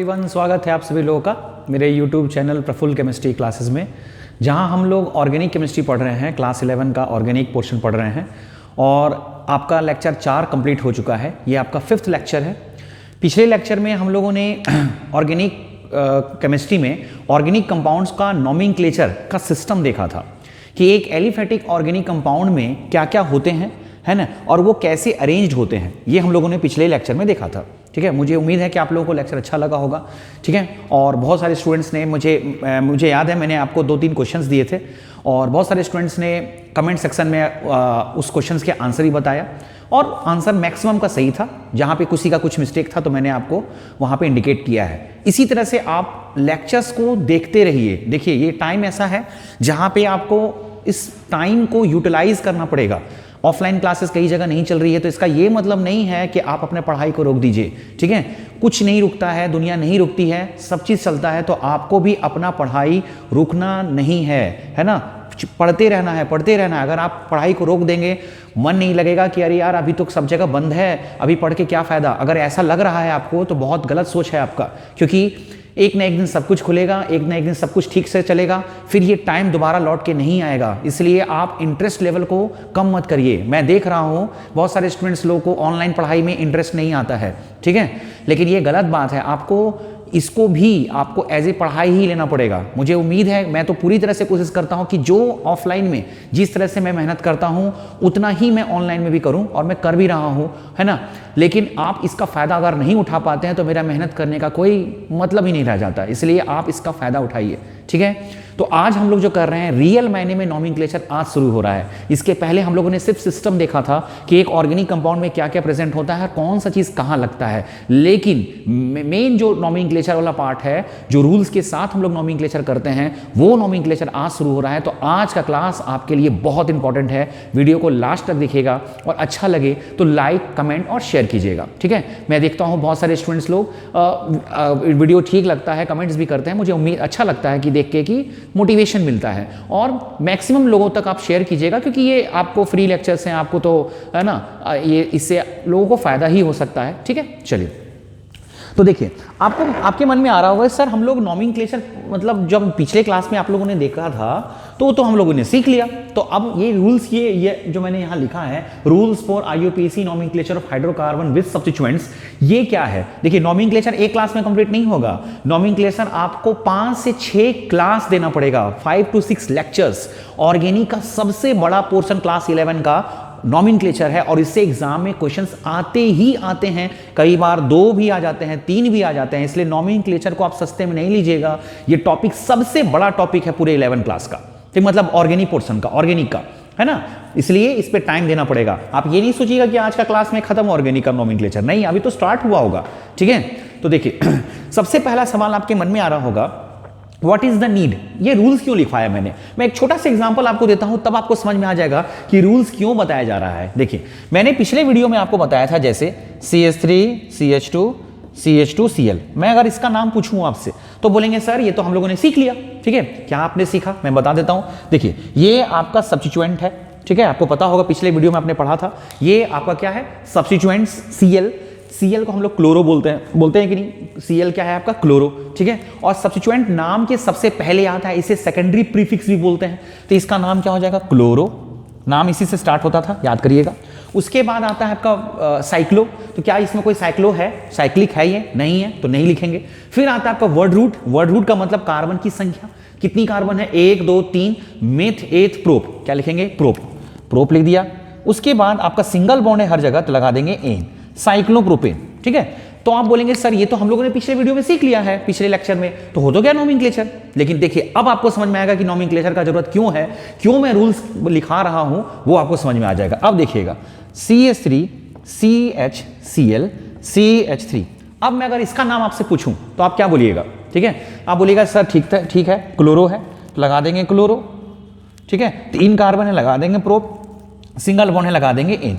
Everyone, स्वागत है आप सभी लोगों का मेरे YouTube channel Prafull chemistry classes में, जहां हम लोग ऑर्गेनिक केमिस्ट्री पढ़ रहे हैं। क्लास 11 का ऑर्गेनिक पोर्शन पढ़ रहे हैं और आपका लेक्चर 4 कंप्लीट हो चुका है। ये आपका 5th लेक्चर है। पिछले लेक्चर में हम लोगों ने ऑर्गेनिक केमिस्ट्री में ऑर्गेनिक कंपाउंड्स का नॉमेनक्लेचर का सिस्टम देखा था कि एक एलिफेटिक ऑर्गेनिक कंपाउंड में क्या क्या होते हैं, है ना, और वो कैसे अरेंज्ड होते हैं। ये हम लोगों ने पिछले लेक्चर में देखा था। ठीक है, मुझे उम्मीद है कि आप लोगों को लेक्चर अच्छा लगा होगा। ठीक है, और बहुत सारे स्टूडेंट्स ने मुझे याद है मैंने आपको 2-3 क्वेश्चंस दिए थे और बहुत सारे स्टूडेंट्स ने कमेंट सेक्शन में उस क्वेश्चंस के आंसर ही बताया और आंसर मैक्सिमम का सही था। जहाँ पे किसी का कुछ मिस्टेक था तो मैंने आपको वहाँ पे इंडिकेट किया है। इसी तरह से आप लेक्चर्स को देखते रहिए। देखिए, ये टाइम ऐसा है जहाँ पे आपको इस टाइम को यूटिलाइज करना पड़ेगा। ऑफलाइन क्लासेस कई जगह नहीं चल रही है तो इसका ये मतलब नहीं है कि आप अपने पढ़ाई को रोक दीजिए। ठीक है, कुछ नहीं रुकता है, दुनिया नहीं रुकती है, सब चीज़ चलता है। तो आपको भी अपना पढ़ाई रुकना नहीं है ना, पढ़ते रहना है, पढ़ते रहना है। अगर आप पढ़ाई को रोक देंगे, मन नहीं लगेगा कि अरे यार अभी तो सब जगह बंद है, अभी पढ़ के क्या फ़ायदा। अगर ऐसा लग रहा है आपको तो बहुत गलत सोच है आपका, क्योंकि एक ना एक दिन सब कुछ खुलेगा, एक ना एक दिन सब कुछ ठीक से चलेगा, फिर ये टाइम दोबारा लौट के नहीं आएगा। इसलिए आप इंटरेस्ट लेवल को कम मत करिए। मैं देख रहा हूँ बहुत सारे स्टूडेंट्स लोगों को ऑनलाइन पढ़ाई में इंटरेस्ट नहीं आता है। ठीक है, लेकिन ये गलत बात है। इसको भी आपको एज ए पढ़ाई ही लेना पड़ेगा। मुझे उम्मीद है, मैं तो पूरी तरह से कोशिश करता हूं कि जो ऑफलाइन में जिस तरह से मैं मेहनत करता हूं उतना ही मैं ऑनलाइन में भी करूं और मैं कर भी रहा हूं, है ना। लेकिन आप इसका फ़ायदा अगर नहीं उठा पाते हैं तो मेरा मेहनत करने का कोई मतलब ही नहीं रह जाता। इसलिए आप इसका फ़ायदा उठाइए। ठीक है, तो आज हम लोग जो कर रहे हैं रियल मायने में नॉमेनक्लेचर आज शुरू हो रहा है। इसके पहले हम लोगों ने सिर्फ सिस्टम देखा था कि एक ऑर्गेनिक कंपाउंड में क्या क्या प्रेजेंट होता है, कौन सा चीज़ कहाँ लगता है। लेकिन मेन जो नॉमेनक्लेचर वाला पार्ट है, जो रूल्स के साथ हम लोग नॉमेनक्लेचर करते हैं, वो नॉमेनक्लेचर आज शुरू हो रहा है। तो आज का क्लास आपके लिए बहुत इंपॉर्टेंट है। वीडियो को लास्ट तक देखिएगा और अच्छा लगे तो लाइक, कमेंट और शेयर कीजिएगा। ठीक है, मैं देखता हूँ बहुत सारे स्टूडेंट्स लोग वीडियो ठीक लगता है, कमेंट्स भी करते हैं। मुझे उम्मीद अच्छा लगता है कि देख के कि मोटिवेशन मिलता है और मैक्सिमम लोगों तक आप शेयर कीजिएगा, क्योंकि ये आपको फ्री लेक्चर्स हैं, आपको तो है ना, ये इससे लोगों को फायदा ही हो सकता है। ठीक है, चलिए। तो देखिए, आपके मन में आ रहा होगा सर हम लोग नॉमेनक्लेचर मतलब जब पिछले क्लास में आप लोगों ने देखा था तो हम लोगों ने सीख लिया। तो अब ये रूल्स, ये जो मैंने यहाँ लिखा है, rules for IUPAC nomenclature of hydrocarbon with substituents, ये क्या है। देखिए, नॉमेनक्लेचर एक क्लास में कंप्लीट नहीं होगा। नॉमेनक्लेचर आपको 5 से 6 क्लास देना पड़ेगा, 5 to 6 लेक्चर्स। ऑर्गेनिक का सबसे बड़ा पोर्शन क्लास 11 का नॉमेनक्लेचर है और इससे एग्जाम में क्वेश्चंस आते ही आते हैं। कई बार 2 भी आ जाते हैं, 3 भी आ जाते हैं। इसलिए नॉमेनक्लेचर को आप सस्ते में नहीं लीजिएगा। ये टॉपिक सबसे बड़ा टॉपिक है पूरे 11 क्लास का, तो मतलब ऑर्गेनिक पोर्शन का, ऑर्गेनिक का, है ना। इसलिए इस पे टाइम देना पड़ेगा। आप ये नहीं सोचिएगा कि आज का क्लास में खत्म ऑर्गेनिक का नॉमेनक्लेचर, नहीं, अभी तो स्टार्ट हुआ होगा। ठीक है, तो देखिए सबसे पहला सवाल आपके मन में आ रहा होगा, What is the need? ये रूल्स क्यों लिखवाया मैंने। मैं एक छोटा सा एग्जांपल आपको देता हूं, तब आपको समझ में आ जाएगा कि रूल्स क्यों बताया जा रहा है। देखिए, मैंने पिछले वीडियो में आपको बताया था जैसे CH3 CH2 CH2Cl। मैं अगर इसका नाम पूछूं आपसे तो बोलेंगे सर ये तो हम लोगों ने सीख लिया। ठीक है, क्या आपने सीखा मैं बता देता हूं। देखिए, ये आपका सब्स्टिट्यूएंट है। ठीक है, आपको पता होगा पिछले वीडियो में आपने पढ़ा था। ये आपका क्या है, सब्स्टिट्यूएंट्स Cl को हम लोग क्लोरो बोलते हैं कि नहीं। Cl क्या है आपका, क्लोरो। ठीक है, और सब्स्टिट्यूएंट नाम के सबसे पहले आता है, इसे सेकेंडरी प्रीफिक्स भी बोलते हैं। तो इसका नाम क्या हो जाएगा, क्लोरो। नाम इसी से स्टार्ट होता था, याद करिएगा। उसके बाद आता है आपका साइक्लो। तो क्या इसमें कोई साइक्लो है, साइक्लिक है ये, नहीं है तो नहीं लिखेंगे। फिर आता है आपका वर्ड रूट। वर्ड रूट का मतलब कार्बन की संख्या, कितनी कार्बन है, 1 2 3, मेथ एथ प्रोप, क्या लिखेंगे, प्रोप लिख दिया। उसके बाद आपका सिंगल बॉन्ड है हर जगह तो लगा देंगे एन, साइक्लोप्रोपेन। ठीक है, तो आप बोलेंगे सर ये तो हम लोगों ने पिछले वीडियो में सीख लिया है, पिछले लेक्चर में, तो हो तो गया नॉमेनक्लेचर। लेकिन देखिए, अब आपको समझ में आएगा कि नॉमेनक्लेचर का जरूरत क्यों है, क्यों मैं रूल्स लिखा रहा हूं, वो आपको समझ में आ जाएगा। अब देखिएगा, CH3 CHCl CH3। अब मैं अगर इसका नाम आपसे पूछूं तो आप क्या बोलिएगा। ठीक है, आप बोलिएगा सर ठीक है क्लोरो है तो लगा देंगे क्लोरो। ठीक है, 3 कार्बन है लगा देंगे प्रोप, सिंगल बॉन्ड है लगा देंगे एन।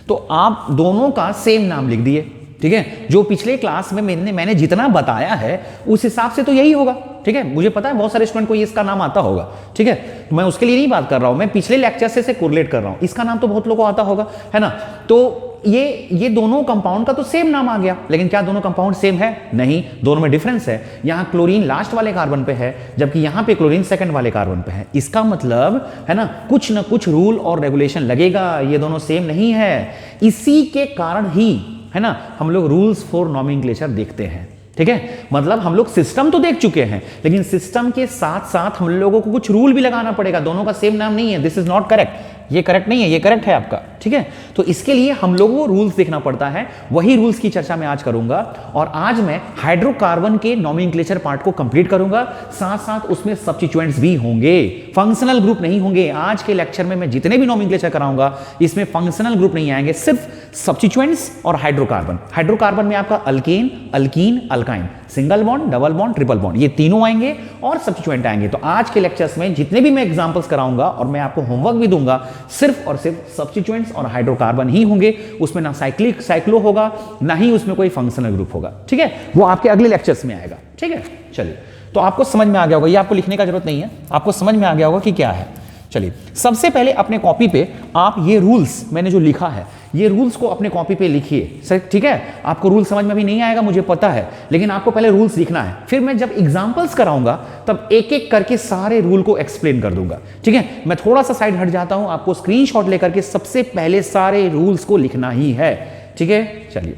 तो आप दोनों का सेम नाम लिख दिए। ठीक है, जो पिछले क्लास में मैंने जितना बताया है उस हिसाब से तो यही होगा। ठीक है, मुझे पता है बहुत सारे स्टूडेंट को ये इसका नाम आता होगा। ठीक है, तो मैं उसके लिए नहीं बात कर रहा हूं, मैं पिछले लेक्चर से कोरिलेट कर रहा हूं। इसका नाम तो बहुत लोगों को आता होगा, है ना। तो ये दोनों कंपाउंड का तो सेम नाम आ गया, लेकिन क्या दोनों कंपाउंड सेम है? नहीं, दोनों में डिफरेंस है। यहां क्लोरीन लास्ट वाले कार्बन पे है, जबकि यहां पे क्लोरीन सेकंड वाले कार्बन पे है। इसका मतलब है ना, कुछ ना कुछ रूल और रेगुलेशन लगेगा, ये दोनों सेम नहीं है। इसी के कारण ही है ना हम लोग रूल्स फॉर नॉमेनक्लेचर देखते हैं। ठीक है, मतलब हम लोग सिस्टम तो देख चुके हैं, लेकिन सिस्टम के साथ साथ हम लोगों को कुछ रूल भी लगाना पड़ेगा। दोनों का सेम नाम नहीं है, दिस इज नॉट करेक्ट, ये करेक्ट नहीं है, ये करेक्ट है आपका। ठीक है, तो इसके लिए हम लोगों को रूल्स देखना पड़ता है, वही रूल्स की चर्चा मैं आज करूंगा। और आज मैं हाइड्रोकार्बन के नॉमेनक्लेचर पार्ट को कंप्लीट करूंगा, साथ साथ उसमें सब्स्टिट्यूएंट्स भी होंगे, फंक्शनल ग्रुप नहीं होंगे। आज के लेक्चर में मैं जितने भी नॉमेनक्लेचर कराऊंगा इसमें फंक्शनल ग्रुप नहीं आएंगे, सिर्फ सब्स्टिट्यूएंट्स और हाइड्रोकार्बन। हाइड्रोकार्बन में आपका alkane, alkyne, alkyne, single bond, double bond, triple bond, ये तीनों आएंगे और सब्स्टिट्यूएंट आएंगे। तो आज के लेक्चर्स में जितने भी मैं एग्जांपल्स कराऊंगा और मैं आपको होमवर्क भी दूंगा, सिर्फ और सिर्फ सब्स्टिट्यूएंट्स और हाइड्रोकार्बन ही होंगे। उसमें ना साइक्लो होगा, ना ही उसमें कोई फंक्शनल ग्रुप होगा। ठीक है, वो आपके अगले लेक्चर्स में आएगा। ठीक है, चलिए, तो आपको समझ में आ गया होगा, ये आपको लिखने का जरूरत नहीं है, आपको समझ में आ गया होगा कि क्या है। चलिए, सबसे पहले अपने कॉपी पे आप ये रूल्स मैंने जो लिखा है, ये रूल्स को अपने कॉपी पे लिखिए। सर ठीक है, आपको रूल समझ में भी नहीं आएगा मुझे पता है, लेकिन आपको पहले रूल्स लिखना है, फिर मैं जब एग्जांपल्स कराऊंगा तब एक एक करके सारे रूल को एक्सप्लेन कर दूंगा। ठीक है, मैं थोड़ा सा साइड हट जाता हूं, आपको स्क्रीनशॉट लेकर के सबसे पहले सारे रूल्स को लिखना ही है। ठीक है, चलिए,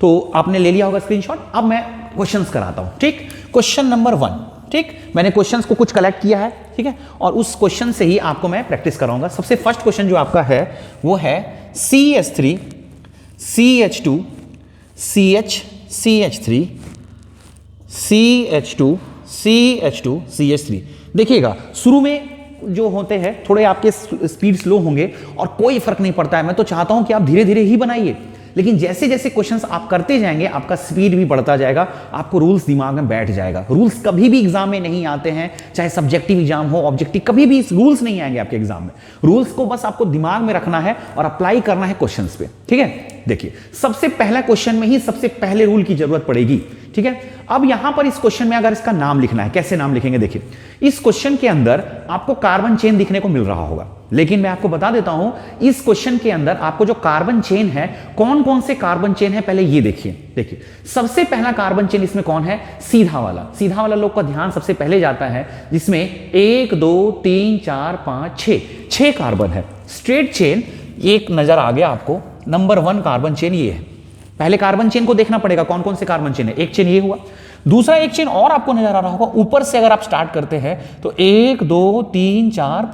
तो आपने ले लिया होगा स्क्रीनशॉट। अब मैं क्वेश्चंस कराता हूं। ठीक, क्वेश्चन नंबर 1। ठीक, मैंने क्वेश्चंस को कुछ कलेक्ट किया है, ठीक है, और उस क्वेश्चन से ही आपको मैं प्रैक्टिस कराऊंगा। सबसे फर्स्ट क्वेश्चन जो आपका है वो है CH3 CH2 CH3 CH2 CH2 CH3। देखिएगा, शुरू में जो होते हैं थोड़े आपके स्पीड स्लो होंगे और कोई फर्क नहीं पड़ता है। मैं तो चाहता हूं कि आप धीरे धीरे ही बनाइए, लेकिन जैसे जैसे क्वेश्चंस आप करते जाएंगे आपका स्पीड भी बढ़ता जाएगा, आपको रूल्स दिमाग में बैठ जाएगा। रूल्स कभी भी एग्जाम में नहीं आते हैं, चाहे सब्जेक्टिव एग्जाम हो, ऑब्जेक्टिव, कभी भी रूल्स नहीं आएंगे आपके एग्जाम में। रूल्स को बस आपको दिमाग में रखना है और अप्लाई करना है क्वेश्चंस पे। ठीक है, देखिए, सबसे पहला क्वेश्चन में ही सबसे पहले रूल की जरूरत पड़ेगी। ठीक है, अब यहां पर इस क्वेश्चन में अगर इसका नाम लिखना है, कैसे नाम लिखेंगे? देखिए, इस क्वेश्चन के अंदर आपको कार्बन चेन दिखने को मिल रहा होगा, लेकिन मैं आपको बता देता हूं इस क्वेश्चन के अंदर आपको जो कार्बन चेन है, कौन कौन से कार्बन चेन है पहले ये देखिए। देखिए, सबसे पहला कार्बन चेन इसमें कौन है? सीधा वाला। सीधा वाला लोग का ध्यान सबसे पहले जाता है, जिसमें 1 2 3 4 5 6 कार्बन है। स्ट्रेट चेन एक नजर आ गया आपको, नंबर 1 कार्बन चेन ये है। पहले कार्बन चेन को देखना पड़ेगा कौन कौन से कार्बन चेन है। एक चेन ये हुआ, दूसरा एक चेन और आपको नजर आ रहा होगा ऊपर से, अगर आप स्टार्ट करते हैं तो 1 2 3 4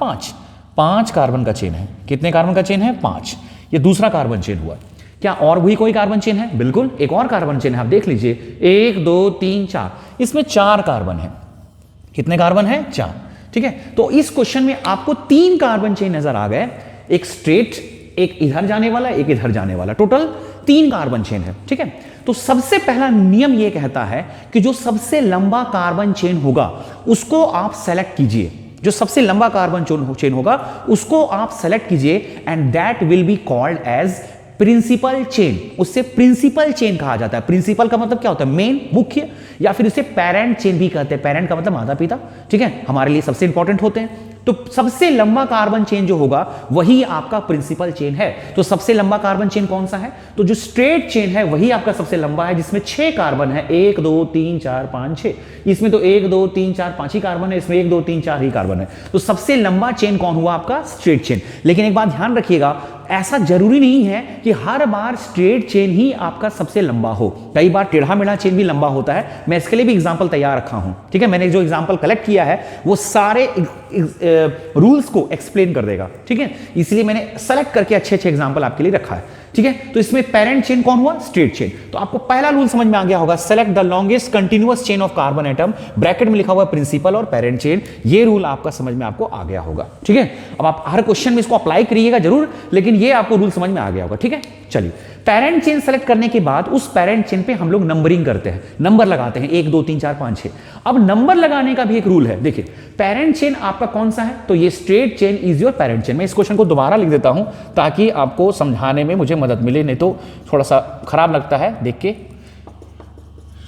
5 कार्बन का चेन है। कितने कार्बन का चेन है? 5। ये दूसरा कार्बन चेन हुआ। क्या और भी कोई कार्बन चेन है? बिल्कुल, एक और कार्बन चेन है, आप देख लीजिए, 1 2 3 4, इसमें 4 कार्बन है। कितने कार्बन है? 4। ठीक है, तो इस क्वेश्चन में आपको 3 कार्बन चेन नजर आ गए, एक स्ट्रेट, एक इधर जाने वाला, एक इधर जाने वाला, टोटल 3 कार्बन चेन है। ठीक है, तो सबसे पहला नियम यह कहता है कि जो सबसे लंबा कार्बन चेन होगा उसको आप सेलेक्ट कीजिए। जो सबसे लंबा कार्बन चेन होगा उसको आप सेलेक्ट कीजिए, and that will be called as principal chain. उससे प्रिंसिपल चेन कहा जाता है। प्रिंसिपल का मतलब क्या होता है? मेन, मुख्य, या फिर उसे पेरेंट चेन भी कहते हैं। पेरेंट का मतलब माता पिता। ठीक है, हमारे लिए सबसे इंपॉर्टेंट होते हैं। तो सबसे लंबा कार्बन चेन जो होगा वही आपका प्रिंसिपल चेन है। तो सबसे लंबा कार्बन चेन कौन सा है? तो जो स्ट्रेट चेन है वही आपका सबसे लंबा है, जिसमें 6 कार्बन है, 1 2 3 4 5 6। इसमें तो 1 2 3 4 5 ही कार्बन है, इसमें 1 2 3 4 ही कार्बन है। तो सबसे लंबा चेन कौन हुआ? आपका स्ट्रेट चेन। लेकिन एक बात ध्यान रखिएगा, ऐसा जरूरी नहीं है कि हर बार स्ट्रेट चेन ही आपका सबसे लंबा हो। कई बार टेढ़ा मेढ़ा चेन भी लंबा होता है। मैं इसके लिए भी एग्जांपल तैयार रखा हूं। ठीक है, मैंने जो एग्जांपल कलेक्ट किया है वो सारे रूल्स को एक्सप्लेन कर देगा। ठीक है, इसलिए मैंने सेलेक्ट करके अच्छे अच्छे एग्जांपल आपके लिए रखा है। ठीक है, तो इसमें पेरेंट चेन कौन हुआ? Straight chain. तो आपको पहला रूल समझ में आ गया होगा, select the longest continuous chain of carbon atom, bracket में लिखा हुआ प्रिंसिपल और पेरेंट चेन। ये रूल आपका समझ में आपको आ गया होगा। ठीक है, अब आप हर क्वेश्चन में इसको अप्लाई करिएगा जरूर, लेकिन ये आपको रूल समझ में आ गया होगा। ठीक है, चलिए, पेरेंट चेन सेलेक्ट करने के बाद उस पेरेंट चेन पे हम लोग नंबरिंग करते हैं, नंबर लगाते हैं, 1 2 3 4 5 6। अब नंबर लगाने का भी एक रूल है। देखिए, पेरेंट चेन आपका कौन सा है? तो ये straight chain is your parent chain. मैं इस क्वेश्चन को दोबारा लिख देता हूं ताकि आपको समझाने में मुझे मदद मिले, नहीं तो थोड़ा सा खराब लगता है देख के।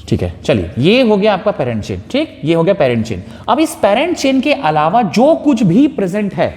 ठीक है, चलिए, ये हो गया आपका पेरेंट चेन। ठीक, ये हो गया पेरेंट चेन। अब इस पेरेंट चेन के अलावा जो कुछ भी प्रेजेंट है,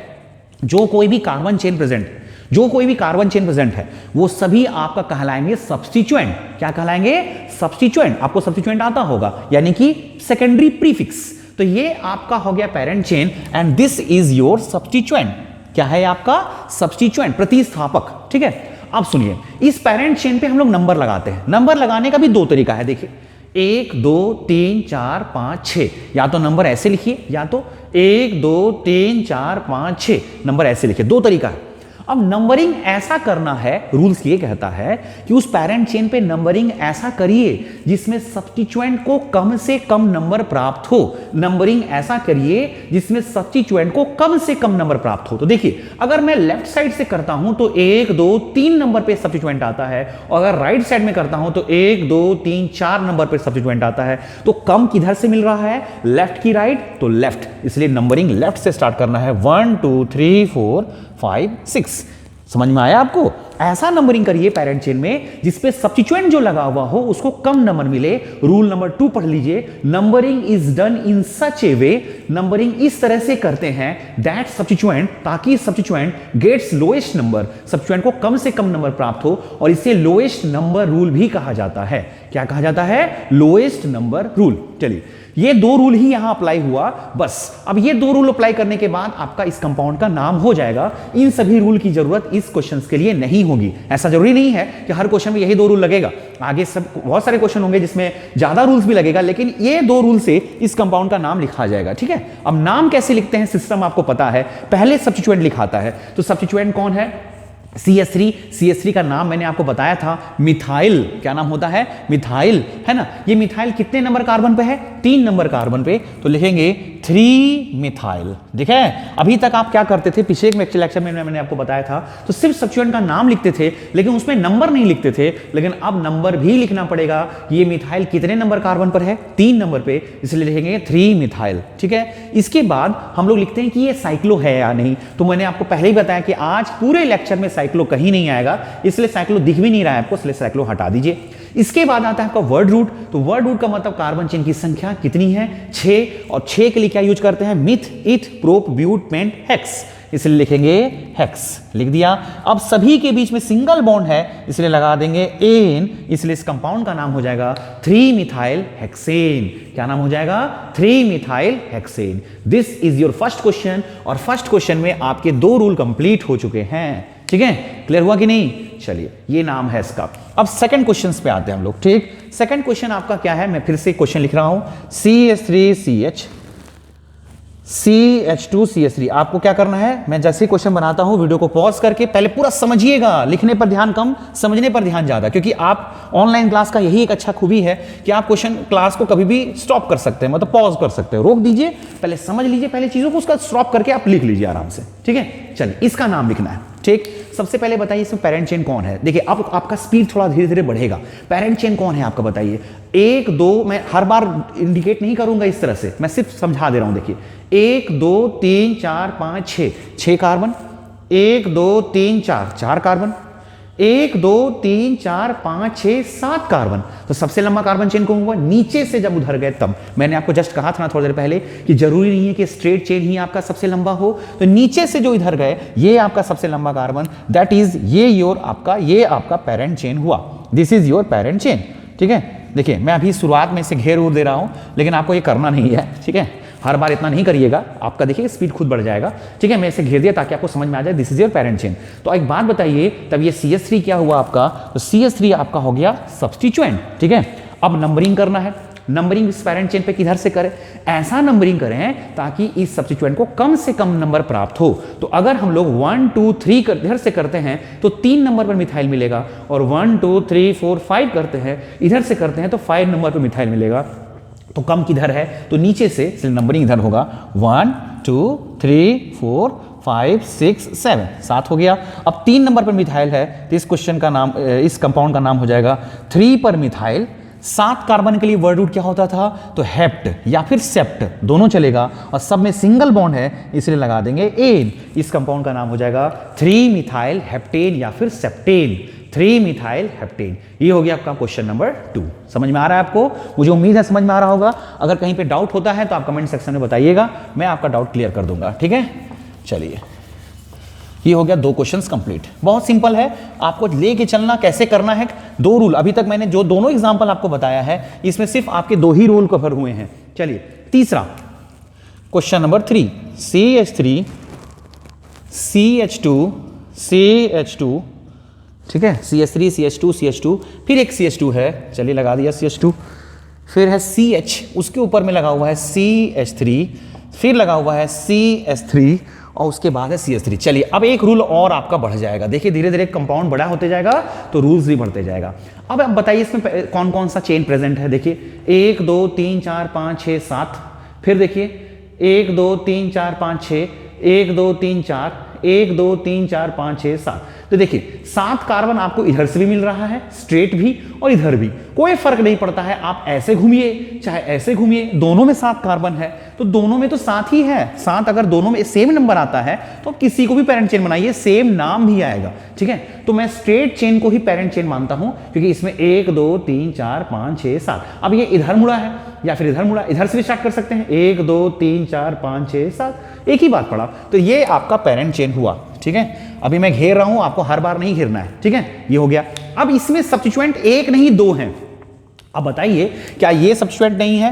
जो कोई भी कार्बन चेन प्रेजेंट, जो कोई भी कार्बन चेन प्रेजेंट है वो सभी आपका कहलाएंगे सब्स्टिट्यूएंट। क्या कहलाएंगे? सब्स्टिट्यूएंट। आपको सब्स्टिट्यूएंट आता होगा, यानी कि सेकेंडरी प्रीफिक्स। तो ये आपका हो गया parent chain and this is your substituent. क्या है आपका? सब्स्टिट्यूएंट, प्रतिस्थापक। ठीक है, अब सुनिए, इस पेरेंट चेन पे हम लोग नंबर लगाते हैं। नंबर लगाने का भी दो तरीका है, देखिए 1 2 3 4 5 6। या तो नंबर ऐसे लिखिए या तो 1 2 3 4 5 6 नंबर ऐसे लिखिए, दो तरीका है। अब नंबरिंग ऐसा करना है, रूल्स ये कहता है कि उस पेरेंट चेन पे नंबरिंग ऐसा करिए जिसमें सब्स्टिट्यूएंट को कम से कम नंबर प्राप्त हो। नंबरिंग ऐसा करिए जिसमें सब्स्टिट्यूएंट को कम से कम नंबर प्राप्त हो। तो देखिए, अगर मैं लेफ्ट साइड से करता हूं तो 1 2 3 नंबर पे सब्स्टिट्यूएंट आता है, और अगर राइट साइड में करता हूं तो 1 2 3 4 नंबर पे सब्स्टिट्यूएंट आता है। तो कम किधर से मिल रहा है? लेफ्ट की राइट तो लेफ्ट, इसलिए नंबरिंग लेफ्ट से स्टार्ट करना है। 1 2 3 4 5 6। समझ में आया आपको? ऐसा नंबरिंग करिए पेरेंट चेन में जिसपे सब्स्टिट्यूएंट जो लगा हुआ हो उसको कम नंबर मिले। रूल नंबर 2 पढ़ लीजिए, numbering is done in such a way. Numbering इस तरह से करते हैं दैट सब्स्टिट्यूएंट, ताकि substituent gets lowest number, substituent को कम से कम नंबर प्राप्त हो, और इसे लोएस्ट नंबर रूल भी कहा जाता है। क्या कहा जाता है? Lowest number rule. चलिए, ये दो रूल ही यहां अप्लाई हुआ बस। अब ये दो रूल अप्लाई करने के बाद आपका इस कंपाउंड का नाम हो जाएगा। इन सभी रूल की जरूरत इस क्वेश्चन के लिए नहीं होगी। ऐसा जरूरी नहीं है कि हर क्वेश्चन में यही दो रूल लगेगा, आगे सब बहुत सारे क्वेश्चन होंगे जिसमें ज्यादा रूल्स भी लगेगा, लेकिन ये दो रूल से इस कंपाउंड का नाम लिखा जाएगा। ठीक है, अब नाम कैसे लिखते हैं सिस्टम आपको पता है। पहले सब्स्टिट्यूएंट लिखाता है, तो सब्स्टिट्यूएंट कौन है? CH3। CH3 का नाम मैंने आपको बताया था, मिथाइल। क्या नाम होता है? मिथाइल, है ना। ये मिथाइल कितने नंबर कार्बन पे है? 3 नंबर कार्बन पे, तो लिखेंगे 3 मिथाइल। देखा है, अभी तक आप क्या करते थे, पिछले एक लेक्चर में मैंने आपको बताया था, तो सिर्फ सब्स्टिट्यूएंट का नाम लिखते थे लेकिन उसमें नंबर नहीं लिखते थे। लेकिन अब नंबर भी लिखना पड़ेगा। ये मिथाइल कितने नंबर कार्बन पर है? 3 नंबर पे, इसलिए लिखेंगे 3 मिथाइल। ठीक है, इसके बाद हम लोग लिखते हैं कि ये साइक्लो है या नहीं। तो मैंने आपको पहले ही बताया कि आज पूरे लेक्चर में साइक्लो कहीं नहीं आएगा, इसलिए साइक्लो दिख भी नहीं रहा है आपको, इसलिए साइक्लो हटा दीजिए। इसके बाद आता है आपका वर्ड रूट। तो वर्ड रूट का मतलब कार्बन चेन की संख्या कितनी है? 6। और 6 के लिए क्या यूज करते हैं? मिथ, इथ, प्रोप, ब्यूट, पेंट, हेक्स, इसलिए लिखेंगे हेक्स। लिख दिया। अब सभी के बीच में सिंगल बॉन्ड है, इसलिए लगा देंगे एन, इसलिए इस कंपाउंड का नाम हो जाएगा 3 मिथाइल हेक्सेन। क्या नाम हो जाएगा? 3 methyl hexane. This is your first question, और फर्स्ट क्वेश्चन में आपके 2 रूल कंप्लीट हो चुके हैं। ठीक है, क्लियर हुआ कि नहीं? चलिए, ये नाम है इसका। अब सेकंड क्वेश्चन पे आते हैं हम लोग। ठीक, सेकंड क्वेश्चन आपका क्या है? मैं फिर से क्वेश्चन लिख रहा हूं, CH3CH CH2CH3। आपको क्या करना है? मैं जैसे ही क्वेश्चन बनाता हूं वीडियो को पॉज करके पहले पूरा समझिएगा। लिखने पर ध्यान कम, समझने पर ध्यान ज्यादा, क्योंकि आप ऑनलाइन क्लास का यही एक अच्छा खूबी है कि आप क्वेश्चन क्लास को कभी भी स्टॉप कर सकते हैं, मतलब पॉज कर सकते हैं, रोक दीजिए, पहले समझ लीजिए पहले चीजों को, उसका स्टॉप करके आप लिख लीजिए आराम से। ठीक है, चलिए, इसका नाम लिखना है। ठीक, सबसे पहले बताइए इसमें पेरेंट चेन कौन है। देखिए, अब आपका स्पीड थोड़ा धीरे धीरे बढ़ेगा। पेरेंट चेन कौन है आपका बताइए? 1 2, मैं हर बार इंडिकेट नहीं करूंगा इस तरह से, मैं सिर्फ समझा दे रहा हूं। देखिए, 1 2 3 4 5 6, 6 कार्बन। 1 2 3 4, 4 कार्बन। 1 2 3 4 5 6 7 कार्बन। तो सबसे लंबा कार्बन चेन कौन हुआ? नीचे से जब उधर गए तब। मैंने आपको जस्ट कहा था ना थोड़ी देर पहले कि जरूरी नहीं है कि स्ट्रेट चेन ही आपका सबसे लंबा हो, तो नीचे से जो इधर गए ये आपका सबसे लंबा कार्बन, दैट इज ये आपका पेरेंट चेन हुआ। This is your parent chain. ठीक है, देखिए, मैं अभी शुरुआत में इसे घेर दे रहा हूं, लेकिन आपको ये करना नहीं है। ठीक है, हर बार इतना नहीं करिएगा, आपका देखिए स्पीड खुद बढ़ जाएगा। ठीक है, मैं इसे घेर दिया ताकि आपको समझ में आ जाए this is your parent chain. तो एक बात बताइए, तब ये CH3 क्या हुआ आपका? तो CH3 आपका हो गया सब्स्टिट्यूएंट। ठीक है, अब नंबरिंग करना है। नंबरिंग इस पेरेंट चेन पे किधर से करें? ऐसा नंबरिंग करें ताकि इस सब्स्टिट्यूएंट को कम से कम नंबर प्राप्त हो। तो अगर हम लोग 1 2 3 इधर से करते हैं तो 3 नंबर पर मिथाइल मिलेगा, और 1 2 3 4 5 करते हैं इधर से करते हैं तो 5 नंबर पर मिथाइल मिलेगा। तो कम किधर है? तो नीचे से, इसलिए नंबरिंग इधर होगा 1 2 3 4 5 6 7, 7 हो गया। अब 3 नंबर पर मिथाइल है, तो इस क्वेश्चन का नाम, इस कंपाउंड का नाम हो जाएगा 3 पर मिथाइल। 7 कार्बन के लिए वर्ड रूट क्या होता था? तो हेप्ट या फिर सेप्ट, दोनों चलेगा, और सब में सिंगल बॉन्ड है इसलिए लगा देंगे एन। इस कंपाउंड का नाम हो जाएगा 3 मिथाइल हेप्टेन या फिर सेप्टेन। 3 मिथाइल हेप्टेन। ये हो गया आपका क्वेश्चन नंबर 2। समझ में आ रहा है आपको? मुझे उम्मीद है समझ में आ रहा होगा। अगर कहीं पे डाउट होता है तो आप कमेंट सेक्शन में बताइएगा, मैं आपका डाउट क्लियर कर दूंगा। ठीक है, चलिए ये हो गया 2 क्वेश्चंस कंप्लीट। बहुत सिंपल है, आपको लेके चलना कैसे करना है। 2 रूल अभी तक मैंने जो दोनों एग्जांपल आपको बताया है, इसमें सिर्फ आपके 2 ही रूल कवर हुए हैं। चलिए तीसरा question number 3, CH3 CH2 CH2, ठीक है, CH3 CH2 CH2, फिर एक CH2 है, चलिए लगा दिया CH2, फिर है CH, उसके ऊपर में लगा हुआ है CH3, फिर लगा हुआ है CH3 और उसके बाद है CH3। चलिए अब एक रूल और आपका बढ़ जाएगा। देखिए धीरे धीरे कंपाउंड बड़ा होते जाएगा तो रूल्स भी बढ़ते जाएगा। अब आप बताइए इसमें कौन कौन सा चेन प्रेजेंट है। देखिए 1 2 3 4 5 6 7, फिर देखिए 1 2 3 4 5 6, 1 2 3 4, 1 2 3 4 5 6 7। तो देखिए 7 कार्बन आपको इधर से भी मिल रहा है, स्ट्रेट भी और इधर भी, कोई फर्क नहीं पड़ता है। आप ऐसे घूमिए चाहे ऐसे घूमिए, दोनों में 7 कार्बन है तो दोनों में तो 7 ही है। 7 अगर दोनों में सेम नंबर आता है तो किसी को भी पेरेंट चेन बनाइए, सेम नाम भी आएगा, ठीक है। तो मैं स्ट्रेट चेन को ही पेरेंट चेन मानता हूं, क्योंकि इसमें 1 2 3 4 5 6 7। अब ये इधर मुड़ा है या फिर इधर मुड़ा, इधर से भी स्टार्ट कर सकते हैं, 1 2 3 4 5 6 7, एक ही बात पड़ा। तो ये आपका पेरेंट चेन हुआ, ठीक है। अभी मैं घेर रहा हूं, आपको हर बार नहीं घेरना है, ठीक है। ये हो गया। अब इसमें सब्स्टिट्यूएंट 1 नहीं 2 हैं। अब बताइए क्या ये सब्स्टिट्यूएंट नहीं है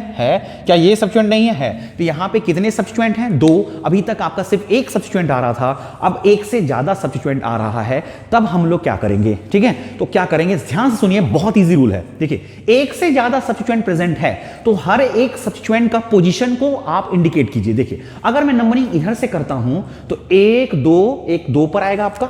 क्या ये सब्स्टिट्यूएंट नहीं है? तो यहां पे कितने सब्स्टिट्यूएंट हैं? 2। अभी तक आपका सिर्फ एक सब्स्टिट्यूएंट आ रहा था, अब एक से ज्यादा सब्स्टिट्यूएंट आ रहा है। तब हम लोग क्या करेंगे, ठीक है। तो क्या करेंगे, ध्यान से सुनिए, बहुत इजी रूल है। देखिए एक से ज्यादा सब्स्टिट्यूएंट प्रेजेंट है तो हर एक सब्स्टिट्यूएंट का पोजीशन को आप इंडिकेट कीजिए। देखिए अगर मैं नंबरिंग इधर से करता हूं तो 1 2 पर आएगा आपका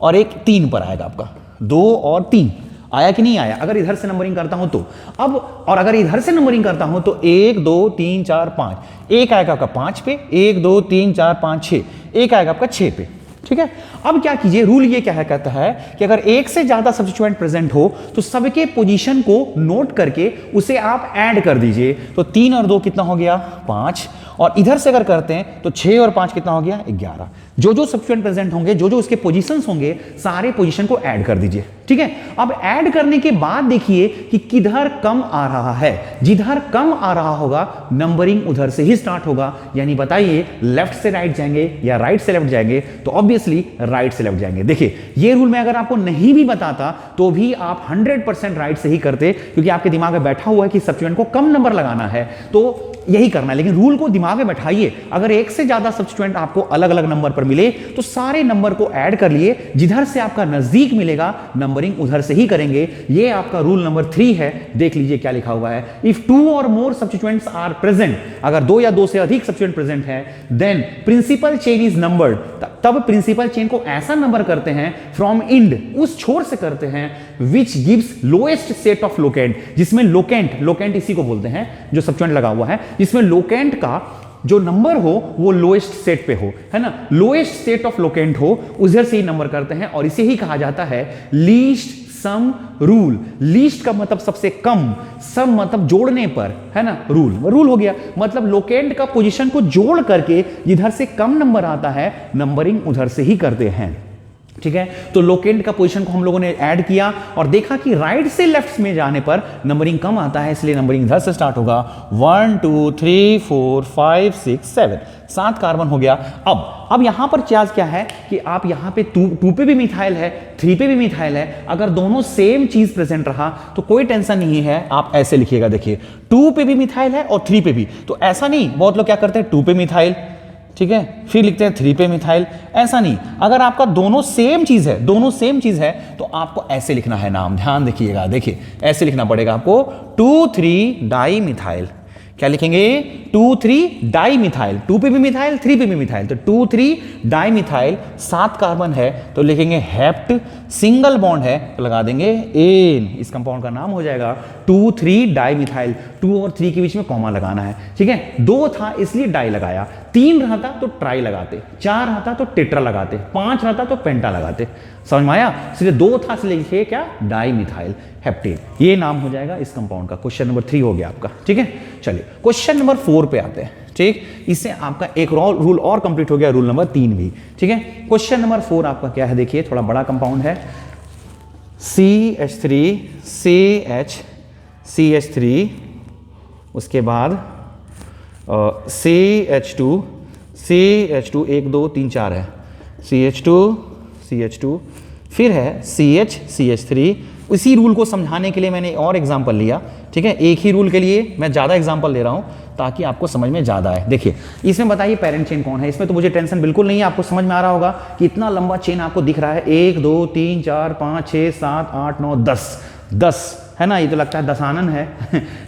और एक 3 पर आएगा आपका, 2 और 3 आया कि नहीं आया? अगर इधर से नंबरिंग करता हूं तो अब, और अगर इधर से नंबरिंग करता हूं तो 1 2 3 4 5, एक आएगा आपका 5 पे, 1 2 3 4 5 6, एक आएगा आपका 6 पे, ठीक है। अब क्या कीजिए, रूल ये क्या है, कहता है कि अगर एक से ज्यादा सब्स्टिट्यूएंट प्रेजेंट हो तो सबके पोजीशन को नोट करके उसे आप ऐड कर दीजिए। तो 3 और 2 कितना हो गया, 5, और इधर से अगर करते हैं तो 6 और 5 कितना हो गया, 11। जो जो सब्स्टिट्यूएंट प्रेजेंट होंगे, जो जो उसके पोजीशंस होंगे, सारे पोजीशन को ऐड कर दीजिए, ठीक है। अब ऐड करने के बाद देखिए कि किधर कम आ रहा है। जिधर कम आ रहा होगा नंबरिंग उधर से ही स्टार्ट होगा। यानी बताइए लेफ्ट से राइट जाएंगे या राइट से लेफ्ट जाएंगे? तो ऑब्वियसली राइट से लेफ्ट जाएंगे। देखिए ये रूल मैं अगर आपको नहीं भी बताता तो भी आप 100% राइट से ही करते, क्योंकि आपके दिमाग में बैठा हुआ है कि सब्स्टिट्यूएंट को कम नंबर लगाना है, तो यही करना है। लेकिन रूल को दिमाग में बैठाइए, अगर एक से ज्यादा सब्स्टिट्यूएंट आपको अलग अलग नंबर पर मिले तो सारे नंबर को ऐड कर लिए, जिधर से आपका नजदीक मिलेगा नंबरिंग उधर से ही करेंगे। ये आपका रूल नंबर 3 है। देख लीजिए क्या लिखा हुआ है, if 2 or more substituents are present, अगर 2 या 2 से अधिक सब्स्टिट्यूएंट प्रेजेंट है, then principal chain is numbered, तब प्रिंसिपल चेन को ऐसा नंबर करते हैं फ्रॉम इंड, उस छोर से करते हैं, which gives lowest set of locant, जिसमें लोकेंट इसी को बोलते हैं जो सब्स्टिट्यूएंट लगा हुआ है, जिसमें लोकेंट का जो नंबर हो वो लोएस्ट सेट पे हो, है ना, लोएस्ट सेट ऑफ लोकेंट हो, उधर से ही नंबर करते हैं। और इसे ही कहा जाता है लीस्ट सम रूल। लीस्ट का मतलब सबसे कम, सम मतलब जोड़ने पर, है ना, रूल हो गया। मतलब लोकेंट का पोजीशन को जोड़ करके जिधर से कम नंबर आता है नंबरिंग उधर से ही करते हैं, ठीक है। तो लोकेंट का पोजीशन को हम लोगों ने ऐड किया और देखा कि राइट से लेफ्ट में जाने पर नंबरिंग कम आता है, इसलिए नंबरिंग इधर से स्टार्ट होगा। 1 2 3 4 5 6 7, 7 कार्बन हो गया। अब यहां पर चार्ज क्या है कि आप यहां पे 2 पे भी मिथाइल है, 3 पे भी मिथाइल है। अगर दोनों सेम चीज प्रेजेंट रहा तो कोई टेंशन नहीं है, आप ऐसे लिखिएगा। देखिए 2 पे भी मिथाइल है और 3 पे भी, तो ऐसा नहीं, बहुत लोग क्या करते हैं 2 पे मिथाइल, ठीक है, फिर लिखते हैं 3 पे मिथाइल, ऐसा नहीं। अगर आपका दोनों सेम चीज है तो आपको ऐसे लिखना है नाम, ध्यान देखिएगा। देखिए ऐसे लिखना पड़ेगा आपको, 2 3 डाई मिथाइल। क्या लिखेंगे, 2 3 डाई मिथाइल, 2 पे भी मिथाइल 3 पे भी मिथाइल, तो 2 3 डाई मिथाइल, 7 कार्बन है तो लिखेंगे हेप्ट, सिंगल बॉन्ड है तो लगा देंगे एन, इस कंपाउंड का नाम हो जाएगा 2 3 डाई मिथाइल। 2 और 3 के बीच में कॉमा लगाना है, ठीक है। 2 था इसलिए डाई लगाया, 3 रहता तो ट्राई लगाते, 4 रहता तो टेट्रा लगाते, 5 रहता तो पेंटा लगाते, समझ में आया। इसलिए 2 था इसलिए लिखिए क्या, डाई मिथाइल हेप्टेन, ये नाम हो जाएगा इस कंपाउंड का। क्वेश्चन नंबर 3 हो गया आपका, ठीक है। चलिए क्वेश्चन नंबर 4 पे आते हैं, ठीक। इससे आपका एक रूल और कंप्लीट हो गया, रूल नंबर 3 भी, ठीक है। क्वेश्चन नंबर 4 आपका क्या है, देखिए थोड़ा बड़ा कंपाउंड है, CH3 CH3, उसके बाद CH2 1 2 3 4 है, CH2, फिर है CH3। इसी रूल को समझाने के लिए मैंने और एग्जाम्पल लिया, ठीक है। एक ही रूल के लिए मैं ज़्यादा एग्जाम्पल ले रहा हूँ ताकि आपको समझ में ज़्यादा आए। देखिए इसमें बताइए पेरेंट चेन कौन है। इसमें तो मुझे टेंशन बिल्कुल नहीं है, आपको समझ में आ रहा होगा कि इतना लंबा चेन आपको दिख रहा है, 1 2 3 4 5 6 7 8 9 10 है ना। ये तो लगता है 10 आनन है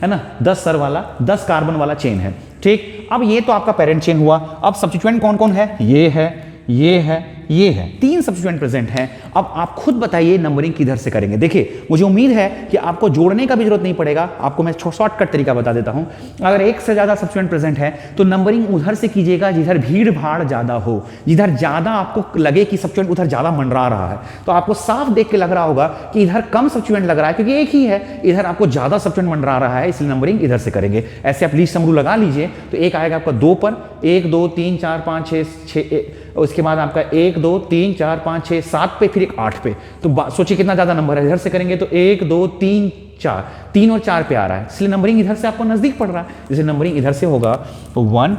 ना, 10 सर वाला 10 कार्बन वाला चेन है, ठीक। अब ये तो आपका पेरेंट चेन हुआ। अब सब्स्टिट्यूएंट कौन कौन है, ये है, ये है, 3 सब्स्टिट्यूएंट प्रेजेंट हैं। अब आप खुद बताइए नंबरिंग किधर से करेंगे। देखिए मुझे उम्मीद है कि आपको जोड़ने का भी जरूरत नहीं पड़ेगा, आपको मैं शॉर्टकट तरीका बता देता हूं। अगर एक से ज्यादा सब्स्टिट्यूएंट प्रेजेंट है तो नंबरिंग उधर से कीजिएगा जिधर भीड़ भाड़ ज्यादा हो, जिधर ज्यादा आपको लगे कि सब्स्टिट्यूएंट उधर ज्यादा मंडरा रहा है। तो आपको साफ देख के लग रहा होगा कि इधर कम सब्स्टिट्यूएंट लग रहा है क्योंकि एक ही है, इधर आपको ज्यादा सब्स्टिट्यूएंट मंडरा रहा है, इसलिए नंबरिंग इधर से करेंगे। ऐसे आप लीस्ट सम रूल लगा लीजिए तो एक आएगा आपका 2 पर, 1 2 3 4 5 6, उसके बाद आपका 1 2 3 4 5 6 7 पे, फिर एक 8 पे। तो सोचिए कितना ज्यादा नंबर है। इधर से करेंगे तो 1 2 3 4, 3 और 4 पे आ रहा है, इसलिए नंबरिंग इधर से आपको नजदीक पड़ रहा है। जैसे नंबरिंग इधर से होगा तो 1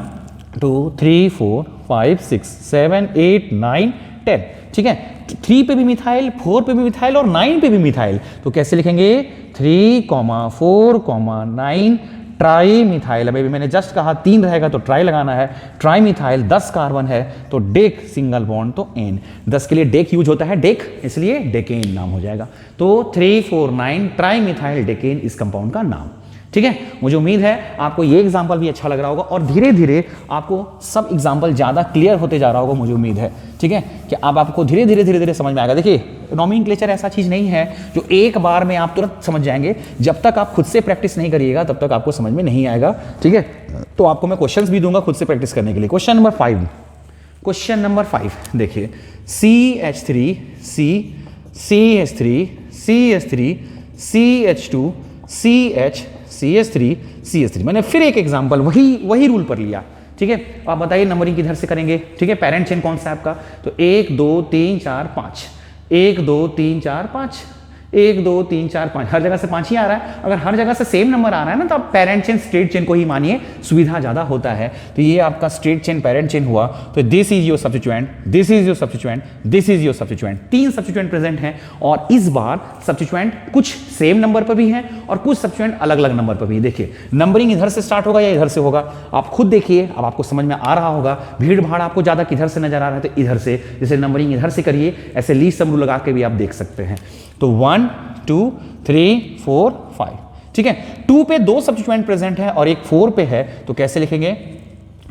2 3 4 5 6 7 8 9 10, ठीक है। 3 पे भी मिथाइल, 4 पे भी मिथाइल और 9 पे भी मिथाइल। तो कैसे लिखेंगे 3 4 9 ट्राई मिथाइल। अभी मैंने जस्ट कहा 3 रहेगा तो ट्राई लगाना है। ट्राई मिथाइल 10 कार्बन है तो डेक सिंगल बॉन्ड तो एन, 10 के लिए डेक यूज होता है, डेक, इसलिए डेकेन नाम हो जाएगा। तो 349 ट्राई मिथाइल डेकेन इस कंपाउंड का नाम, ठीक है। मुझे उम्मीद है आपको ये एग्जाम्पल भी अच्छा लग रहा होगा और धीरे धीरे आपको सब एग्जाम्पल ज़्यादा क्लियर होते जा रहा होगा, मुझे उम्मीद है, ठीक है, कि अब आपको धीरे धीरे समझ में आएगा। देखिए नॉमेनक्लेचर ऐसा चीज़ नहीं है जो एक बार में आप तुरंत समझ जाएंगे। जब तक आप खुद से प्रैक्टिस नहीं करिएगा तब तक आपको समझ में नहीं आएगा, ठीक है। तो आपको मैं क्वेश्चंस भी दूंगा खुद से प्रैक्टिस करने के लिए। क्वेश्चन नंबर 5 देखिए, CH3 CH3 CH2 CH3 मैंने फिर एक एग्जांपल वही रूल पर लिया, ठीक है। आप बताइए नंबरिंग किधर से करेंगे, ठीक है। पेरेंट चेन कौन सा है आपका, तो 1 2 3 4 5, 1 2 3 4 5, 1 2 3 4 5, हर जगह से 5 ही आ रहा है। अगर हर जगह से सेम नंबर आ रहा है ना तो आप पेरेंट चेन स्ट्रेट चेन को ही मानिए, सुविधा ज्यादा होता है। तो ये आपका स्ट्रेट चेन पेरेंट चेन हुआ। तो this is your substituent, this is your substituent, this is your substituent. 3 substituent present हैं और इस बार सब्स्टिट्यूएंट कुछ सेम नंबर पर भी हैं और कुछ सब्स्टिट्यूएंट अलग अलग नंबर पर भी। देखिए नंबरिंग इधर से स्टार्ट होगा या इधर से होगा, आप खुद देखिए, अब आपको समझ में आ रहा होगा। भीड़ भाड़ आपको ज्यादा किधर से नजर आ रहा है, तो इधर से। जैसे नंबरिंग इधर से करिए, ऐसे लीस्ट सम रूल लगा के भी आप देख सकते हैं। तो 1 2 3 4 5, ठीक है। 2 पे 2 सब्स्टिट्यूएंट प्रेजेंट है और एक 4 पे है, तो कैसे लिखेंगे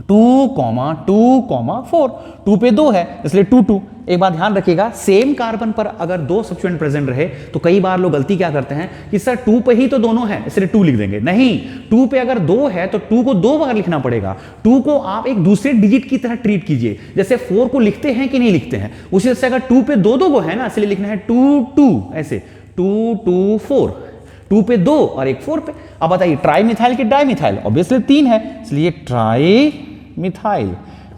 2 4, 2 पे 2 है इसलिए 2 2। एक बात ध्यान रखिएगा, सेम कार्बन पर अगर 2 सब्स्टिट्यूएंट प्रेजेंट रहे तो कई बार लोग गलती क्या करते हैं कि सर 2 पे ही तो दोनों हैं इसलिए 2 लिख देंगे। नहीं, 2 पे अगर 2 है तो 2 को 2 बार लिखना पड़ेगा। 2 को आप एक दूसरे डिजिट की तरह ट्रीट कीजिए, जैसे 4 को लिखते हैं कि नहीं लिखते हैं, उसी से अगर 2 पे 2 को है ना, इसलिए लिखना है 2 2, ऐसे 2 2 4, 2 पे 2 और एक 4 पे। अब बताइए ट्राई मिथाइल की डाई मिथाइल, ऑब्वियसली 3 है इसलिए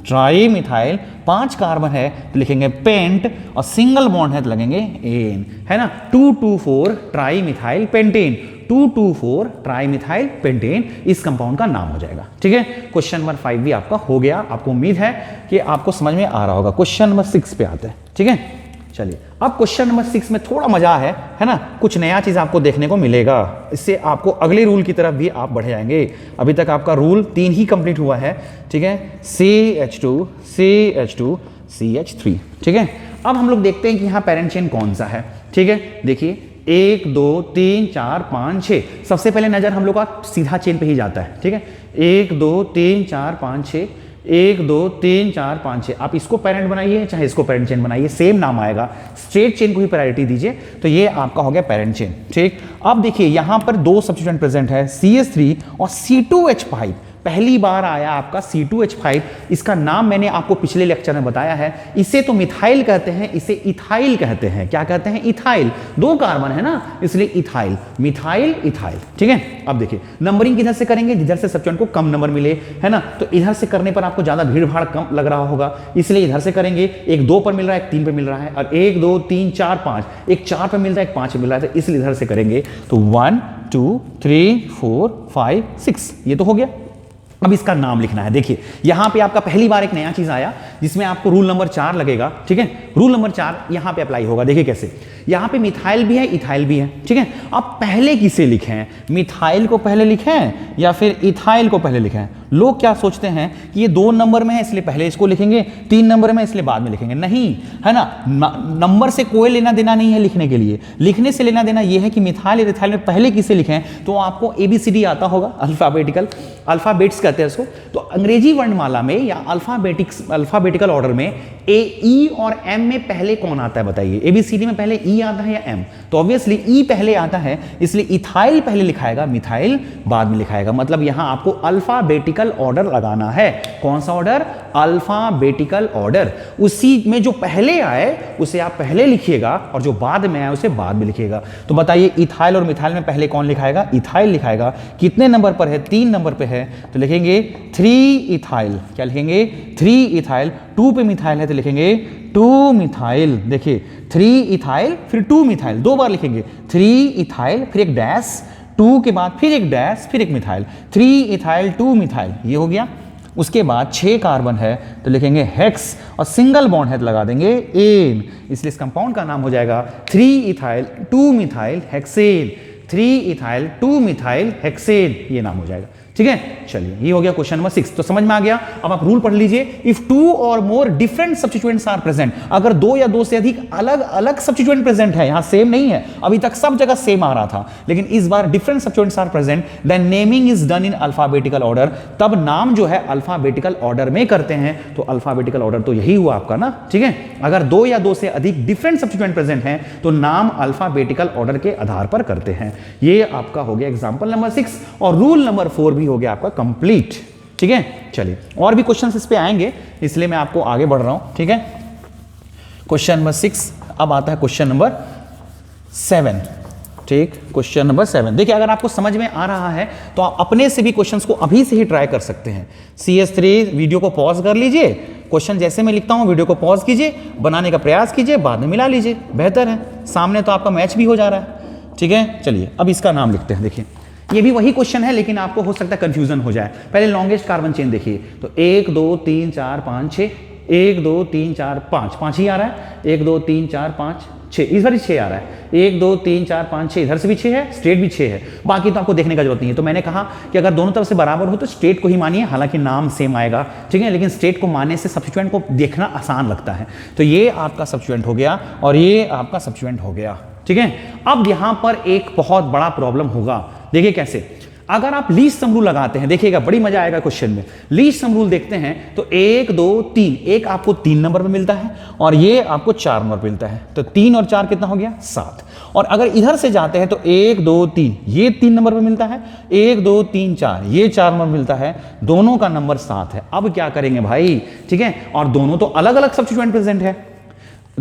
ट्राई मिथाइल 5 कार्बन है तो लिखेंगे पेंट, और सिंगल बॉन्ड है तो लगेंगे एन, है ना। 224 tri methyl pentane, 224 tri methyl pentane इस कंपाउंड का नाम हो जाएगा, ठीक है। क्वेश्चन नंबर 5 भी आपका हो गया। आपको उम्मीद है कि आपको समझ में आ रहा होगा। क्वेश्चन नंबर 6 पे आते हैं, ठीक है। चलिए अब क्वेश्चन नंबर 6 में थोड़ा मजा है ना, कुछ नया चीज आपको देखने को मिलेगा। इससे आपको अगले रूल की तरफ भी आप बढ़ जाएंगे। अभी तक आपका रूल 3 ही कंप्लीट हुआ है, ठीक है। CH2 CH3, ठीक है। अब हम लोग देखते हैं कि यहाँ पेरेंट चेन कौन सा है, ठीक है। देखिए 1 2 3 4 5 6, सबसे पहले नजर हम लोग का सीधा चेन पे ही जाता है, ठीक है। 1 2 3 4 5 6, 1 2 3 4 5 6। आप इसको पेरेंट बनाइए चाहे इसको पेरेंट चेन बनाइए, सेम नाम आएगा। स्ट्रेट चेन को ही प्रायोरिटी दीजिए, तो ये आपका हो गया पेरेंट चेन, ठीक। अब देखिए यहां पर 2 सब्स्टिट्यूएंट प्रेजेंट है, CH3 और C2H5। पहली बार आया आपका C2H5। इसका नाम मैंने आपको पिछले लेक्चर में बताया है। इसे तो मिथाइल कहते हैं, इसे इथाइल कहते हैं। क्या कहते हैं? इथाइल। 2 कार्बन है ना, इसलिए इथाइल, मिथाइल, इथाइल, ठीक है। अब देखिए नंबरिंग किधर से करेंगे, जिधर से सब्स्टिट्यूएंट को कम नंबर मिले, है ना। तो इधर से करने पर आपको ज्यादा भीड़ भाड़ कम लग रहा होगा, इसलिए इधर से करेंगे। एक 2 पर मिल रहा है, एक 3 पर मिल रहा है, और 1 2 3 4 5, एक 4 पर मिल रहा है, एक 5 पर मिल रहा है, तो इसलिए इधर से करेंगे। तो 1 2 3 4 5 6, ये तो हो गया। अब इसका नाम लिखना है। देखिए यहां पे आपका पहली बार एक नया चीज आया जिसमें आपको रूल नंबर 4 लगेगा, ठीक है। रूल नंबर 4 यहां पे अप्लाई होगा। देखिए कैसे, यहां पे मिथाइल भी है, इथाइल भी है, ठीक है। अब पहले किसे लिखें, मिथाइल को पहले लिखें या फिर इथाइल को पहले लिखें? लोग क्या सोचते हैं कि ये 2 नंबर में है इसलिए पहले इसको लिखेंगे, 3 नंबर में इसलिए बाद में लिखेंगे। नहीं, है ना, नंबर से कोई लेना देना नहीं है लिखने के लिए। लिखने से लेना देना ये है कि मिथाइल और इथाइल में पहले किसे लिखें। तो आपको ABCD आता होगा, अल्फाबेट्स कहते हैं इसको। तो अंग्रेजी वर्णमाला में या अल्फाबेटिकल ऑर्डर में E और M में पहले कौन आता है बताइए? ABCD में पहले E आता है या M? तो ऑब्वियसली E पहले आता है, इसलिए इथाइल पहले लिखाएगा, मिथाइल बाद में लिखाएगा। मतलब यहां आपको अल्फाबेटिकल ऑर्डर लगाना है। कौन सा ऑर्डर? Alphabetical order. उसी में जो पहले आए उसे आप पहले लिखिएगा और जो बाद में आए उसे बाद में लिखिएगा। तो बताइए इथाइल और मिथाइल में पहले कौन लिखाएगा? इथाइल लिखाएगा। कितने नंबर पर है? 3 नंबर पे है, तो लिखेंगे 3 इथाइल। क्या लिखेंगे? 3 इथाइल। 2 पे मिथाइल है तो लिखेंगे 2 मिथाइल। देखिए 3 इथाइल फिर 2 मिथाइल, 2 बार लिखेंगे। 3 इथाइल फिर एक डैश, 2 के बाद फिर एक डैश, फिर एक मिथाइल। 3 इथाइल 2 मिथाइल, ये हो गया। उसके बाद 6 कार्बन है तो लिखेंगे हेक्स, और सिंगल बॉन्ड है तो लगा देंगे एन, इसलिए इस कंपाउंड का नाम हो जाएगा 3 ethyl 2 methyl hexane. 3 ethyl 2 methyl hexane, ये नाम हो जाएगा, ठीक है। चलिए, ये हो गया क्वेश्चन नंबर 6। तो समझ में आ गया। अब आप रूल पढ़ लीजिए। If 2 or more different substituents are present, अगर 2 या 2 से अधिक अलग अलग सब्स्टिट्यूएंट प्रेजेंट है, यहां सेम नहीं है, अभी तक सब जगह सेम आ रहा था, लेकिन इस बार different substituents are present, then naming is done in alphabetical order. तब नाम जो है अल्फाबेटिकल ऑर्डर में करते हैं। तो अल्फाबेटिकल ऑर्डर तो यही हुआ आपका ना, ठीक है। अगर 2 या 2 से अधिक डिफरेंट सब्स्टिट्यूएंट प्रेजेंट हैं तो नाम अल्फाबेटिकल ऑर्डर के आधार पर करते हैं। ये आपका हो गया एग्जाम्पल नंबर 6, और रूल नंबर 4 भी हो गया आपका कंप्लीट, ठीक है। चलिए, और भी क्वेश्चंस इस पे आएंगे, इसलिए मैं आपको आगे बढ़ रहा हूं, ठीक है। क्वेश्चन नंबर 6, अब आता है क्वेश्चन नंबर 7, ठीक। क्वेश्चन नंबर 7 देखिए, अगर आपको समझ में आ रहा है तो आप अपने से भी क्वेश्चंस को अभी से ही ट्राई कर सकते हैं। CS3 वीडियो को पॉज कर लीजिए, क्वेश्चन जैसे मैं लिखता हूं वीडियो को पॉज कीजिए, बनाने का प्रयास कीजिए, बाद में मिला लीजिए, बेहतर है। सामने तो आपका मैच भी हो जा रहा है, ठीक है। चलिए, अब इसका नाम लिखते हैं। देखिए, ये भी वही क्वेश्चन है, लेकिन आपको हो सकता है कंफ्यूजन हो जाए। पहले लॉन्गेस्ट कार्बन चेन देखिए, तो 1 2 3 4 5 6, 1 2 3 4 5, 5 ही आ रहा है। 1 2 3 4 5 6, इस बार 6 आ रहा है। 1 2 3 4 5 6, इधर से भी 6 है, स्ट्रेट भी 6 है, बाकी तो आपको देखने का जरूरत नहीं है। तो मैंने कहा कि अगर दोनों तरफ से बराबर हो तो स्ट्रेट को ही मानिए, हालांकि नाम सेम आएगा, ठीक है, लेकिन स्ट्रेट को मानने से सब्स्टिट्यूएंट को देखना आसान लगता है। तो ये आपका सब्स्टिट्यूएंट हो गया और ये आपका सब्स्टिट्यूएंट हो गया, ठीक है। अब यहां पर एक बहुत बड़ा प्रॉब्लम होगा। देखिए कैसे, अगर आप लीस्ट सम रूल लगाते हैं, देखिएगा बड़ी मजा आएगा क्वेश्चन में। लीस्ट सम रूल देखते हैं तो 1 2 3, एक आपको 3 नंबर पे मिलता है और ये आपको 4 नंबर पे मिलता है, तो 3 और 4 कितना हो गया? 7। और अगर इधर से जाते हैं तो 1 2 3, ये 3 नंबर पे मिलता है, 1 2 3 4, ये 4 नंबर मिलता है, दोनों का नंबर 7 है। अब क्या करेंगे भाई, ठीक है, और दोनों तो अलग अलग सब्स्टिट्यूएंट प्रेजेंट है।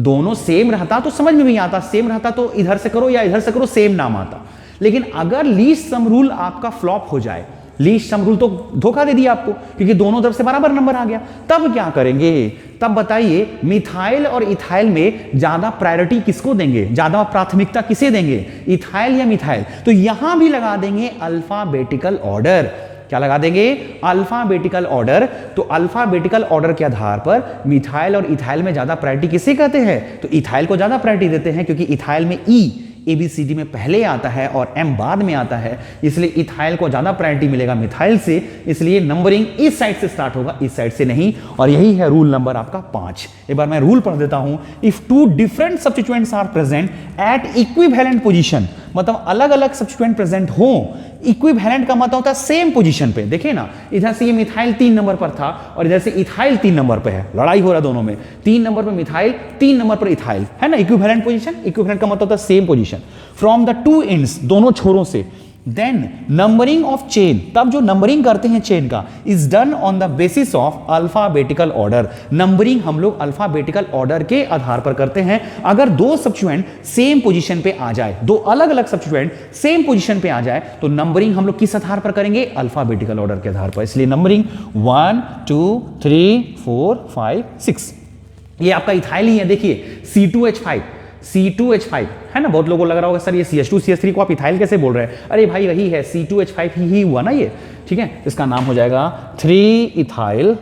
दोनों सेम रहता तो समझ में भी आता, सेम रहता तो इधर से करो या इधर से करो, सेम नाम आता। लेकिन अगर लीस्ट सम रूल आपका फ्लॉप हो जाए, लीस्ट सम रूल तो धोखा दे दिया आपको, क्योंकि दोनों तरफ से बराबर नंबर आ गया, तब क्या करेंगे? तब बताइए मिथाइल और इथाइल में ज्यादा प्रायोरिटी किसको देंगे, ज्यादा प्राथमिकता किसे देंगे, इथाइल या मिथाइल? तो यहां भी लगा देंगे अल्फाबेटिकल ऑर्डर। क्या लगा देंगे? Alphabetical order. तो अल्फाबेटिकल ऑर्डर के आधार पर मिथाइल और इथाइल में ज्यादा प्रायोरिटी किसे कहते हैं? तो इथाइल को ज्यादा प्रायोरिटी देते हैं, क्योंकि इथाइल में ई ABCD में पहले आता है और M बाद में आता है, इसलिए इथाइल को ज्यादा प्रायोरिटी मिलेगा मिथाइल से, इसलिए नंबरिंग इस साइड से स्टार्ट होगा, इस साइड से नहीं। और यही है रूल नंबर आपका 5। एक बार मैं रूल पढ़ देता हूं। If 2 different substituents are present at equivalent position, मतलब अलग अलग सब्स्टिट्यूएंट प्रेजेंट हो, इक्विवेलेंट का मतलब होता है सेम पोजीशन पे। देखिए ना, इधर से ये मिथाइल 3 नंबर पर था और इधर से इथाइल 3 नंबर पे है, लड़ाई हो रहा दोनों में। 3 नंबर पर मिथाइल, 3 नंबर पर इथाइल, है ना, इक्विवेलेंट पोजीशन। इक्विवेलेंट का मतलब होता है same position from the 2 ends, दोनों छोरों से। देन नंबरिंग ऑफ चेन, तब जो नंबरिंग करते हैं चेन का, is done on the basis of alphabetical order. Numbering हम लोग अल्फाबेटिकल ऑर्डर के आधार पर करते हैं। अगर 2 सब्स्टिट्यूएंट सेम पोजीशन पे आ जाए, 2 अलग अलग सब्स्टिट्यूएंट सेम पोजीशन पे आ जाए, तो नंबरिंग हम लोग किस आधार पर करेंगे? अल्फाबेटिकल ऑर्डर के आधार पर। इसलिए नंबरिंग 1 2 3 4 5 6, ये आपका इथाइल ही है। देखिए C2H5 है ना, बहुत लोगों को लग रहा होगा सर ये CH2 CH3 को आप इथाइल कैसे बोल रहे हैं? अरे भाई वही है, C2H5 ही हुआ ना ये, ठीक है। इसका नाम हो जाएगा 3 इथाइल,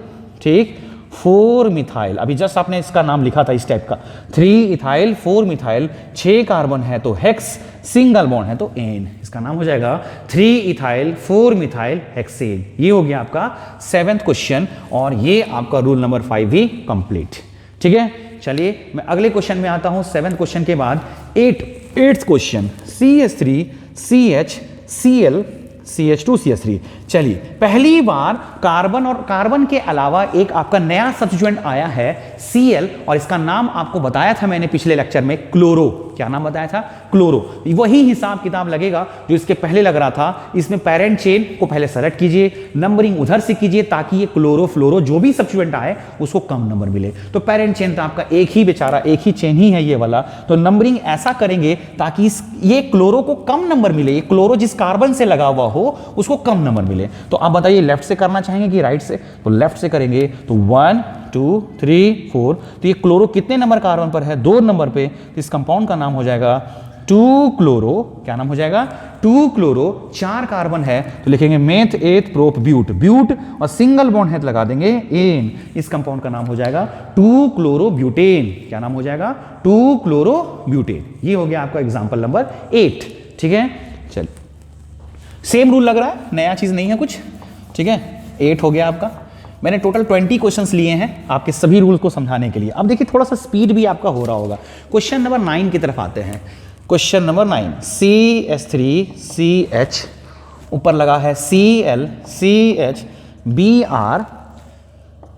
ठीक। 4 मिथाइल, अभी जस्ट आपने इसका नाम लिखा था इस टाइप का, 3 इथाइल 4 मिथाइल, 6 कार्बन है तो हेक्स, सिंगल बॉन्ड है तो एन, इसका नाम हो जाएगा 3 इथाइल 4 मिथाइल हेक्सेन। ये हो गया आपका 7th क्वेश्चन और ये आपका रूल नंबर 5 भी कंप्लीट। ठीक है, चलिए मैं अगले क्वेश्चन में आता हूं। 7th क्वेश्चन के बाद 8th question, CH3 CH Cl CH2 CH3। चलिए, पहली बार कार्बन और कार्बन के अलावा एक आपका नया सब्स्टिट्यूएंट आया है Cl, और इसका नाम आपको बताया था मैंने पिछले लेक्चर में, क्लोरो। क्या नाम बताया था? क्लोरो। वही हिसाब किताब लगेगा जो इसके पहले लग रहा था। इसमें पेरेंट चेन को पहले सेलेक्ट कीजिए, नंबरिंग उधर से कीजिए ताकि ये क्लोरो फ्लोरो जो भी सब्स्टिट्यूएंट आए उसको कम नंबर मिले। तो पेरेंट चेन तो आपका एक ही बेचारा, एक ही चेन ही है ये वाला, तो नंबरिंग ऐसा करेंगे ताकि ये क्लोरो को कम नंबर मिले, ये क्लोरो जिस कार्बन से लगा हुआ हो उसको कम नंबर मिले। तो आप बताइए लेफ्ट से करना चाहेंगे कि राइट से? तो लेफ्ट से करेंगे तो 1 2 3 4, तो ये क्लोरो कितने नंबर कार्बन पर है? 2 नंबर पे। तो इस कंपाउंड का नाम हो जाएगा 2 क्लोरो। क्या नाम हो जाएगा? 2 क्लोरो। 4 कार्बन है तो लिखेंगे मेथ एथ प्रोप ब्यूट, ब्यूट और सिंगल बॉन्ड है तो लगा देंगे एन। इस कंपाउंड का नाम हो जाएगा 2 क्लोरो ब्यूटेन। क्या नाम हो जाएगा? 2 क्लोरो ब्यूटेन। ये हो गया आपका एग्जांपल नंबर 8। ठीक है, चलिए सेम रूल लग रहा है, नया चीज नहीं है कुछ। ठीक है, 8 हो गया आपका। मैंने टोटल 20 क्वेश्चंस लिए हैं आपके सभी रूल्स को समझाने के लिए। अब देखिए थोड़ा सा स्पीड भी आपका हो रहा होगा। क्वेश्चन नंबर 9 की तरफ आते हैं। क्वेश्चन नंबर 9, CH3CH, ऊपर लगा है Cl CH Br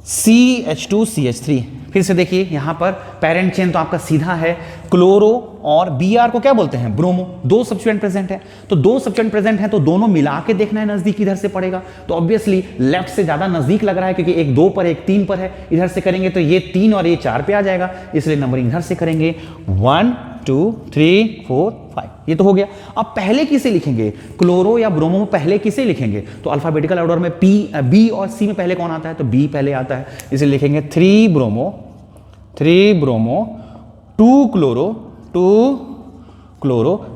CH2 CH3। फिर से देखिए यहां पर पेरेंट चेन तो आपका सीधा है, क्लोरो और Br को क्या बोलते हैं? ब्रोमो। 2 सब्स्टिट्यूएंट प्रेजेंट है, तो 2 सब्स्टिट्यूएंट प्रेजेंट है तो दोनों मिला के देखना है नजदीक इधर से पड़ेगा। तो ऑब्वियसली लेफ्ट से ज्यादा नजदीक लग रहा है क्योंकि एक 2 पर एक 3 पर है। इधर से करेंगे तो ये 3 और ये 4 पे आ जाएगा, इसलिए नंबरिंग इधर से करेंगे 1 2 3 4 5। ये तो हो गया। अब पहले किसे लिखेंगे? क्लोरो या ब्रोमो पहले किसे लिखेंगे? तो अल्फाबेटिकल ऑर्डर में बी और सी में पहले कौन आता है? तो बी पहले आता है, इसे लिखेंगे 3 bromo 2 chloro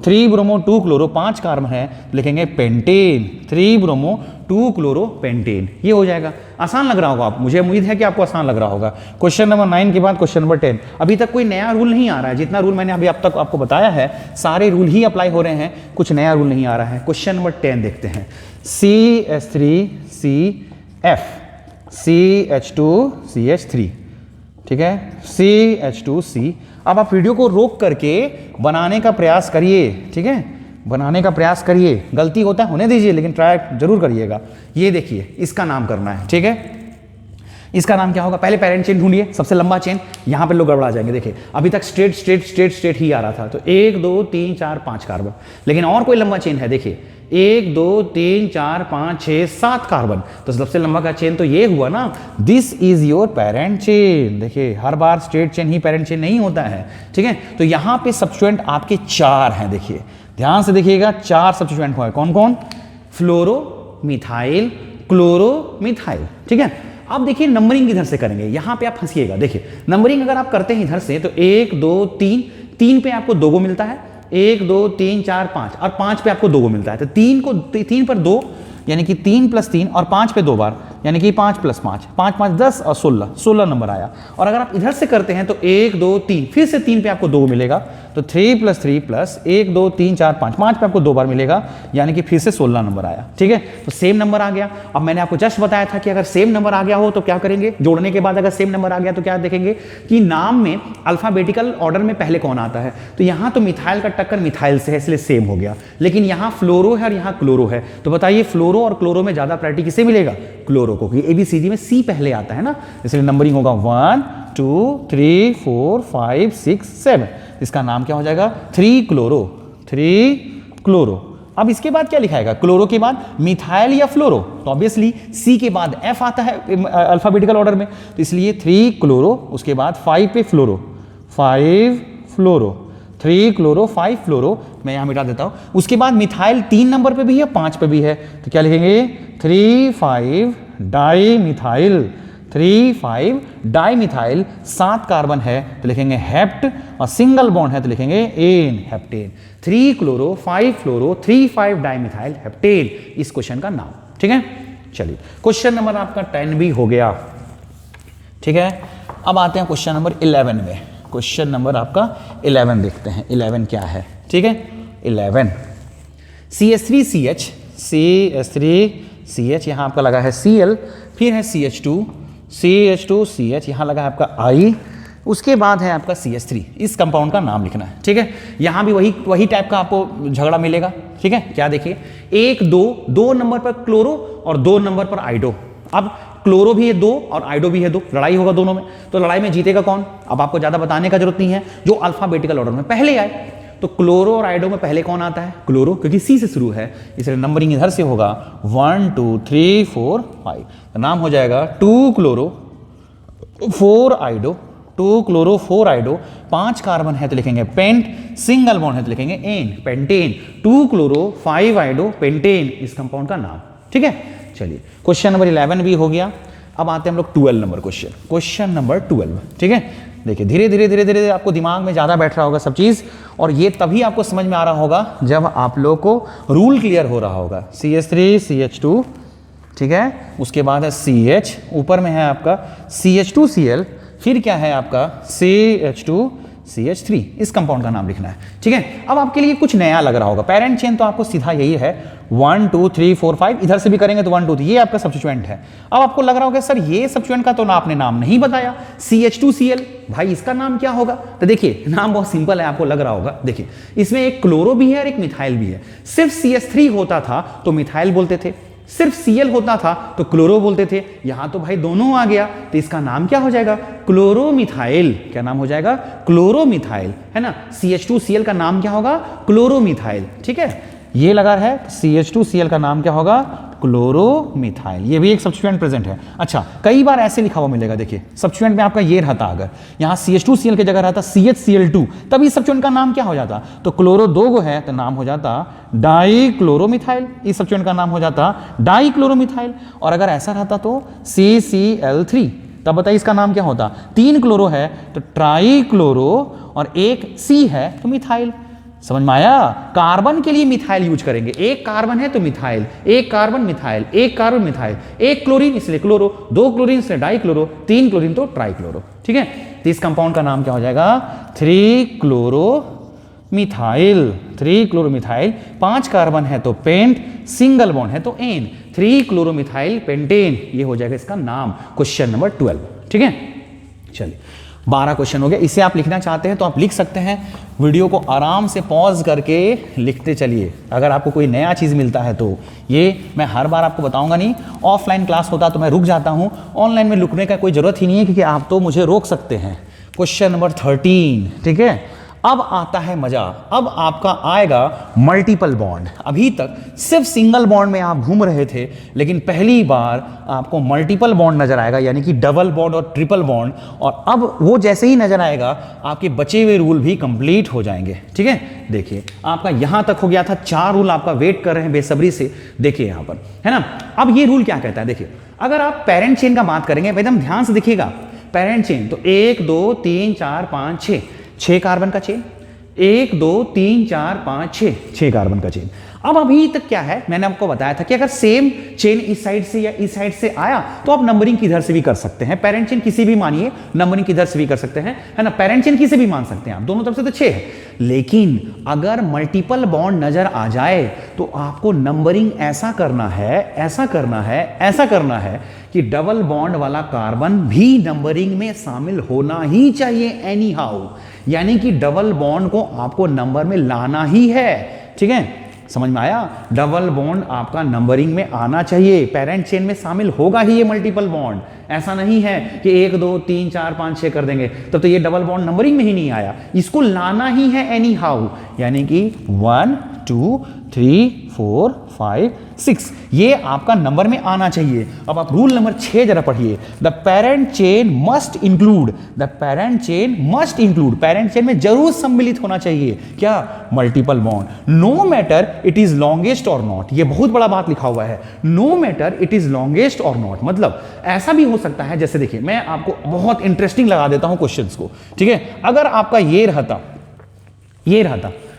3 bromo 2 chloro, 5 carbon है तो लिखेंगे पेंटेन, 3 ब्रोमो 2 क्लोरो पेंटेन। ये हो जाएगा। आसान लग रहा होगा आप, मुझे उम्मीद है कि आपको आसान लग रहा होगा। क्वेश्चन नंबर 9 के बाद क्वेश्चन नंबर 10। अभी तक कोई नया रूल नहीं आ रहा है, जितना रूल मैंने अभी अब तक आपको बताया है सारे रूल ही अप्लाई हो रहे हैं, कुछ नया रूल नहीं आ रहा है। क्वेश्चन नंबर 10 देखते हैं। CH3CF CH2CH3। ठीक है, CH2C। अब आप वीडियो को रोक करके बनाने का प्रयास करिए। ठीक है, बनाने का प्रयास करिए, गलती होता है होने दीजिए लेकिन ट्राई जरूर करिएगा। ये देखिए इसका नाम करना है। ठीक है, इसका नाम क्या होगा? पहले पेरेंट चेन ढूंढिए, सबसे लंबा चेन। यहां पे लोग गड़बड़ा जाएंगे। देखिए अभी तक स्ट्रेट ही आ रहा था, तो 1 2 3 4 5 कार्बन, लेकिन और कोई लंबा चेन है। देखिए 1 2 3 4 5 6 7 कार्बन, तो सबसे लंबा का चेन तो ये हुआ ना। This is your parent chain. देखिए हर बार स्ट्रेट चेन ही पेरेंट चेन नहीं होता है। ठीक है, तो यहां पे सब्स्टिट्यूएंट आपके 4 हैं। देखिए ध्यान से देखिएगा, 4 सब्स्टिट्यूएंट हुए। कौन कौन? फ्लोरो मिथाइल, क्लोरो मिथाइल। ठीक है, अब देखिए नंबरिंग इधर से करेंगे। यहां पे आप फंसिएगा। देखिए नंबरिंग अगर आप करते हैं इधर से तो 1 2 3, 3 पे आपको 2 मिलता है, 1 2 3 4 5, और 5 पे आपको 2 मिलता है। तो 3 पर 2 यानी कि 3 + 3, और 5 पे 2 बार यानी कि 5 + 5, 5 5 10 और 16 नंबर आया। और अगर आप इधर से करते हैं तो 1 2 3, फिर से 3 पे आपको 2 मिलेगा, तो 3 + 3 + 1 2 3 4 5, 5 पे आपको 2 बार मिलेगा यानी कि फिर से 16 नंबर आया। ठीक है, तो सेम नंबर आ गया। अब मैंने आपको जस्ट बताया था कि अगर सेम नंबर आ गया हो तो क्या करेंगे? जोड़ने के बाद अगर सेम नंबर आ गया तो क्या देखेंगे कि नाम में अल्फाबेटिकल ऑर्डर में पहले कौन आता है। तो यहां तो मिथाइल का टक्कर मिथाइल से है, इसलिए सेम हो गया। लेकिन यहां फ्लोरो है और यहां क्लोरो है, तो बताइए फ्लोरो और क्लोरो में ज्यादा प्रायोरिटी किसे मिलेगा? क्लोरो को, क्योंकि ABCD में C पहले आता है ना, इसलिए नंबरिंग होगा 1 2 3 4 5 6 7। इसका नाम क्या हो जाएगा? 3 क्लोरो। अब इसके बाद क्या लिखाएगा? क्लोरो के बाद मिथाइल या फ्लोरो? तो ऑब्वियसली C के बाद F आता है अल्फाबेटिकल ऑर्डर में, तो इसलिए 3 क्लोरो, उसके बाद 5 पे फ्लोरो, 5 फ्लोरो। मैं यहां मिटा देता हूं। उसके बाद मिथाइल 3 नंबर पे भी है, 5 पे भी है, तो क्या लिखेंगे? 3 5 डाइमिथाइल। 7 कार्बन है तो लिखेंगे हेप्ट, और सिंगल बॉन्ड है तो लिखेंगे एन, हेप्टेन। 3 क्लोरो 5 फ्लोरो 3 5 डाइमिथाइल हेप्टेन, इस क्वेश्चन का नाम। ठीक है, चलिए क्वेश्चन नंबर आपका 10 भी हो गया। ठीक है, अब आते हैं क्वेश्चन नंबर 11 में। क्वेश्चन नंबर आपका 11 देखते हैं। 11 क्या है, ठीक है। 11 CH3CH, CH3CH, यहाँ आपका लगा है Cl, फिर है CH2CH, यहाँ लगा है आपका I, उसके बाद है आपका CH3। इस कंपाउंड का नाम लिखना है, ठीक है। यहाँ भी वही टाइप का आपको झगड़ा मिलेगा, ठीक है। क्या देखिए, 1 2 नंबर पर क्लोरो और 2 नंबर पर आइडो। अब क्लोरो भी है 2 और आइडो भी है 2, लड़ाई होगा दोनों में। तो लड़ाई में जीतेगा कौन? अब आपको ज्यादा बताने का जरूरत नहीं है, जो अल्फाबेटिकल ऑर्डर में पहले आए। तो क्लोरो और आइडो में पहले कौन आता है? क्लोरो, क्योंकि सी से शुरू है, इसलिए नंबरिंग इधर से होगा 1 2 3 4 5। तो नाम हो जाएगा 2 क्लोरो 4 आइडो, 2 क्लोरो 4 आइडो। 5 कार्बन है तो लिखेंगे पेंट, सिंगल बॉन्ड है तो लिखेंगे एन, पेंटेन। 2 क्लोरो 5 आइडो पेंटेन, इस कंपाउंड का नाम, ठीक है। चलिए, क्वेश्चन नंबर 11 भी हो गया। अब आते हैं हम लोग 12 नंबर क्वेश्चन। क्वेश्चन नंबर 12, ठीक है। देखिए, धीरे धीरे आपको दिमाग में ज़्यादा बैठ रहा होगा सब चीज़, और ये तभी आपको समझ में आ रहा होगा जब आप लोग को रूल क्लियर हो रहा होगा। CH3CH2, ठीक है, उसके बाद है CH, ऊपर में है आपका CH2Cl, फिर क्या है आपका CH2CH3। इस कंपाउंड का नाम लिखना है, ठीक है। अब आपके लिए कुछ नया लग रहा होगा, पेरेंट चेन तो आपको सीधा यही है 1 2 3 4 5, इधर से भी करेंगे तो 1 2 3, ये आपका सब्स्टिट्यूएंट है। अब आपको लग रहा होगा सर ये सब्स्टिट्यूएंट का तो आपने नाम नहीं बताया, CH2Cl, भाई इसका नाम क्या होगा? तो देखिए, नाम बहुत सिंपल है, आपको लग रहा होगा। देखिए, इसमें एक क्लोरो भी है और एक मिथाइल भी है। सिर्फ CH3 होता था तो मिथाइल बोलते थे, सिर्फ Cl होता था तो क्लोरो बोलते थे। यहां तो भाई दोनों आ गया, तो इसका नाम क्या हो जाएगा? क्लोरोमिथाइल। क्या नाम हो जाएगा? क्लोरोमिथाइल, है ना। CH2Cl का नाम क्या होगा? क्लोरोमिथाइल, ठीक है। ये लगा है CH2Cl का नाम क्या होगा? क्लोरोमिथाइल। ये भी एक सब्स्टिट्यूएंट प्रेजेंट है। अच्छा, कई बार ऐसे लिखा हुआ मिलेगा, देखिए सब्स्टिट्यूएंट में आपका ये रहता, अगर यहाँ CH2Cl की जगह रहता CHCl2, तब इस सब्स्टिट्यूएंट का नाम क्या हो जाता? तो क्लोरो 2 गो है तो नाम हो जाता डाइक्लोरोमिथाइल, इस सब्स्टिट्यूएंट का नाम हो जाता डाइक्लोरोमिथाइल। और अगर ऐसा रहता तो CCl3, तब बताइए इसका नाम क्या होता? 3 क्लोरो है तो ट्राइक्लोरो, और 1 C है तो मिथाइल। समझ में आया? कार्बन के लिए मिथाइल यूज करेंगे, एक कार्बन है तो मिथाइल, एक कार्बन मिथाइल, एक कार्बन मिथाइल, एक क्लोरीन इसलिए क्लोरो, 2 क्लोरीन इसलिए डाइक्लोरो, 3 क्लोरीन तो ट्राइक्लोरो, ठीक है। तो इस कंपाउंड का नाम क्या हो जाएगा? 3 क्लोरोमिथाइल, 3 क्लोरोमिथाइल। 5 कार्बन है तो पेंट, सिंगल बॉन्ड है तो एन, 3 क्लोरोमिथाइल पेंटेन, ये हो जाएगा इसका नाम। क्वेश्चन नंबर 12, ठीक है। चलिए, 12 क्वेश्चन हो गया। इसे आप लिखना चाहते हैं तो आप लिख सकते हैं, वीडियो को आराम से पॉज करके लिखते चलिए। अगर आपको कोई नया चीज़ मिलता है तो ये मैं हर बार आपको बताऊंगा नहीं, ऑफलाइन क्लास होता तो मैं रुक जाता हूं, ऑनलाइन में रुकने का कोई ज़रूरत ही नहीं है, क्योंकि आप तो मुझे रोक सकते हैं। क्वेश्चन नंबर 13, ठीक है। अब आता है मजा, अब आपका आएगा मल्टीपल बॉन्ड। अभी तक सिर्फ सिंगल बॉन्ड में आप घूम रहे थे, लेकिन पहली बार आपको मल्टीपल बॉन्ड नजर आएगा, यानी कि डबल बॉन्ड और ट्रिपल बॉन्ड। और अब वो जैसे ही नजर आएगा, आपके बचे हुए रूल भी कंप्लीट हो जाएंगे, ठीक है। देखिए, आपका यहां तक हो गया था, 4 रूल आपका वेट कर रहे हैं बेसब्री से। देखिए यहां पर, है ना। अब ये रूल क्या कहता है? देखिए, अगर आप पेरेंट चेन का बात करेंगे, एकदम ध्यान से देखिएगा, पेरेंट चेन तो 1 2 3 4 5 6 कार्बन का चेन, 1 2 3 4 5 6 कार्बन का चेन। अब अभी तक क्या है, मैंने आपको बताया था कि अगर सेम चेन इस साइड से या इस साइड से आया तो आप नंबरिंग किधर से भी कर सकते हैं। पेरेंट चेन किसी भी मानिए, नंबरिंग किधर से भी कर सकते हैं, है ना। पेरेंट चेन किसी भी मान सकते हैं आप, दोनों तरफ से तो 6 है। लेकिन अगर मल्टीपल बॉन्ड नजर आ जाए तो आपको नंबरिंग ऐसा करना है, ऐसा करना है, ऐसा करना है कि डबल बॉन्ड वाला कार्बन भी नंबरिंग में शामिल होना ही चाहिए एनी हाउ, यानी कि डबल बॉन्ड को आपको नंबर में लाना ही है, ठीक है। समझ में आया? डबल बॉन्ड आपका नंबरिंग में आना चाहिए, पेरेंट चेन में शामिल होगा ही ये मल्टीपल बॉन्ड। ऐसा नहीं है कि 1 2 3 4 5 6 कर देंगे तब तो ये डबल बॉन्ड नंबरिंग में ही नहीं आया, इसको लाना ही है एनी हाउ, यानी कि 1 2 3 4 5 6 ये आपका नंबर में आना चाहिए। अब आप रूल नंबर 6 जरा पढ़िए, the parent chain must include, the parent chain must include, parent chain में जरूर सम्मिलित होना चाहिए क्या? Multiple bond, no matter it is longest or not. ये बहुत बड़ा बात लिखा हुआ है, no matter it is longest or not, मतलब ऐसा भी हो सकता है, जैसे देखिए मैं आपको बहुत इंटरेस्टिंग लगा देता हूं क्वेश्चंस को, ठीक है। अगर आपका ये रहता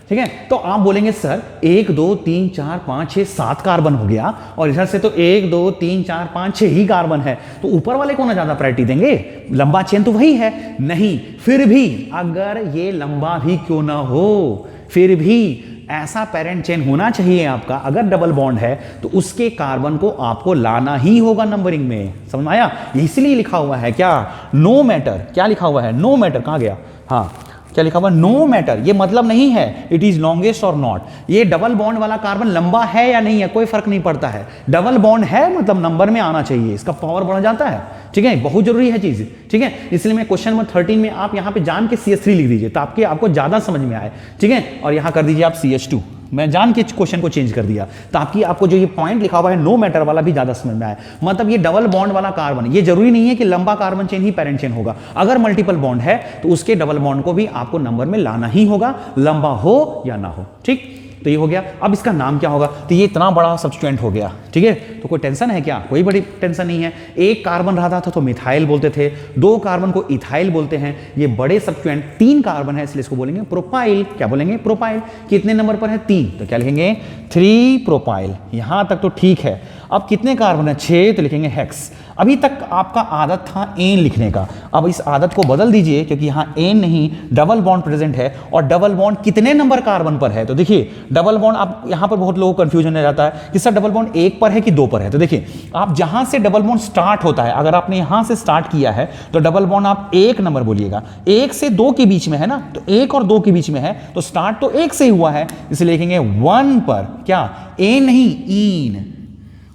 ठीक है। तो आप बोलेंगे सर 1 2 3 4 5 6 7 कार्बन हो गया और इधर से तो 1 2 3 4 5 6 ही कार्बन है, तो ऊपर वाले को ना ज्यादा प्रायोरिटी देंगे, लंबा चेन तो वही है। नहीं, फिर भी अगर ये लंबा भी क्यों ना हो, फिर भी ऐसा पेरेंट चेन होना चाहिए आपका, अगर डबल बॉन्ड है तो उसके कार्बन को आपको लाना ही होगा नंबरिंग में। समझ में आया? इसलिए लिखा हुआ है क्या, नो मैटर। क्या लिखा हुआ है, नो मैटर। कहां गया, हाँ क्या लिखा हुआ, नो मैटर। ये मतलब नहीं है it is longest or not, ये डबल बॉन्ड वाला कार्बन लंबा है या नहीं है कोई फर्क नहीं पड़ता है। डबल बॉन्ड है मतलब नंबर में आना चाहिए, इसका पावर बढ़ जाता है। ठीक है, बहुत जरूरी है चीज। ठीक है, इसलिए मैं क्वेश्चन नंबर 13 में आप यहां पे जान के CH3 लिख दीजिए ताकि आपको ज्यादा समझ में आए। ठीक है, और यहां कर दीजिए आप CH2। मैं जान के क्वेश्चन को चेंज कर दिया ताकि आपको जो ये पॉइंट लिखा हुआ है नो मैटर वाला भी ज्यादा समझ में आए। मतलब ये डबल बॉन्ड वाला कार्बन, ये जरूरी नहीं है कि लंबा कार्बन चेन ही पेरेंट चेन होगा। अगर मल्टीपल बॉन्ड है तो उसके डबल बॉन्ड को भी आपको नंबर में लाना ही होगा, लंबा हो या ना हो। ठीक, तो ये हो गया। अब इसका नाम क्या होगा, तो ये इतना बड़ा सब्स्टिट्यूएंट हो गया। ठीक है, तो कोई टेंशन है क्या, कोई बड़ी टेंशन नहीं है। एक कार्बन रहता था तो मिथाइल बोलते थे, 2 कार्बन को इथाइल बोलते हैं। ये बड़े सब्स्टिट्यूएंट 3 कार्बन है इसलिए इसको बोलेंगे प्रोपाइल। क्या बोलेंगे, प्रोपाइल। कितने नंबर पर है, 3, तो क्या लिखेंगे 3 प्रोपाइल। यहां तक तो ठीक है। अब कितने कार्बन है, 6, तो लिखेंगे हेक्स। अभी तक आपका आदत था एन लिखने का, अब इस आदत को बदल दीजिए क्योंकि यहां एन नहीं डबल बॉन्ड प्रेजेंट है। और डबल बॉन्ड कितने नंबर कार्बन पर है, तो देखिए डबल बॉन्ड, आप यहां पर बहुत लोगों को कंफ्यूजन हो जाता है कि सर डबल बॉन्ड 1 पर है कि 2 पर है। तो देखिए आप जहां से डबल बॉन्ड स्टार्ट होता है, अगर आपने यहां से स्टार्ट किया है तो डबल बॉन्ड आप 1 नंबर बोलिएगा। 1 से 2 के बीच में है ना, तो 1 और 2 के बीच में है तो स्टार्ट तो 1 से ही हुआ है, इसलिए लिखेंगे 1 पर। क्या, ए नहीं ईन,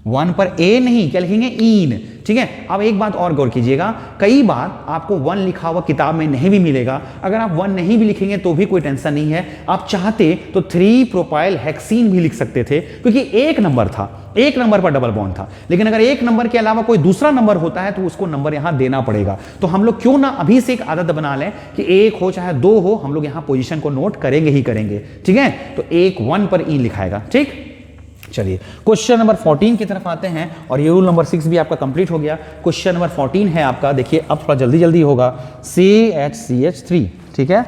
1 पर ए नहीं, क्या लिखेंगे ईन। ठीक है, अब एक बात और गौर कीजिएगा, कई बार आपको 1 लिखा हुआ किताब में नहीं भी मिलेगा। अगर आप 1 नहीं भी लिखेंगे तो भी कोई टेंशन नहीं है, आप चाहते तो 3 प्रोपाइल हेक्सीन भी लिख सकते थे क्योंकि 1 नंबर था, 1 नंबर पर डबल बॉन्ड था। लेकिन अगर 1 नंबर के अलावा कोई दूसरा नंबर होता है तो उसको नंबर यहां देना पड़ेगा। तो हम लोग क्यों ना अभी से एक आदत बना लें कि 1 हो चाहे 2 हो, हम लोग यहां पोजीशन को नोट करेंगे ही करेंगे। ठीक है, तो 1 पर ई लिखाएगा। ठीक, चलिए क्वेश्चन नंबर 14 की तरफ आते हैं और ये रूल नंबर 6 भी आपका कंप्लीट हो गया। क्वेश्चन नंबर 14 है आपका, देखिए अब थोड़ा जल्दी जल्दी होगा। CHCH3, ठीक है,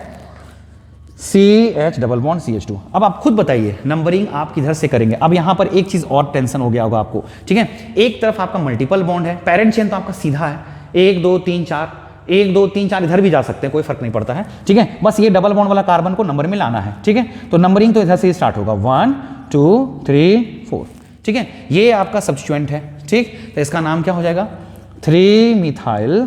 CH डबल बॉन्ड CH2। अब आप खुद बताइए नंबरिंग आप किधर से करेंगे। अब यहां पर एक चीज और टेंशन हो गया होगा आपको। ठीक है, एक तरफ आपका मल्टीपल बॉन्ड है, पेरेंट चेन तो आपका सीधा है, 1 2 3 4, 1 2 3 4 इधर भी जा सकते हैं, कोई फर्क नहीं पड़ता है। ठीक है, बस ये डबल बॉन्ड वाला कार्बन को नंबर में लाना है। ठीक है, तो नंबरिंग तो इधर से स्टार्ट होगा 1 2 3 4। ठीक है, ये आपका सब्स्टिट्यूएंट है। ठीक, तो इसका नाम क्या हो जाएगा, 3 मिथाइल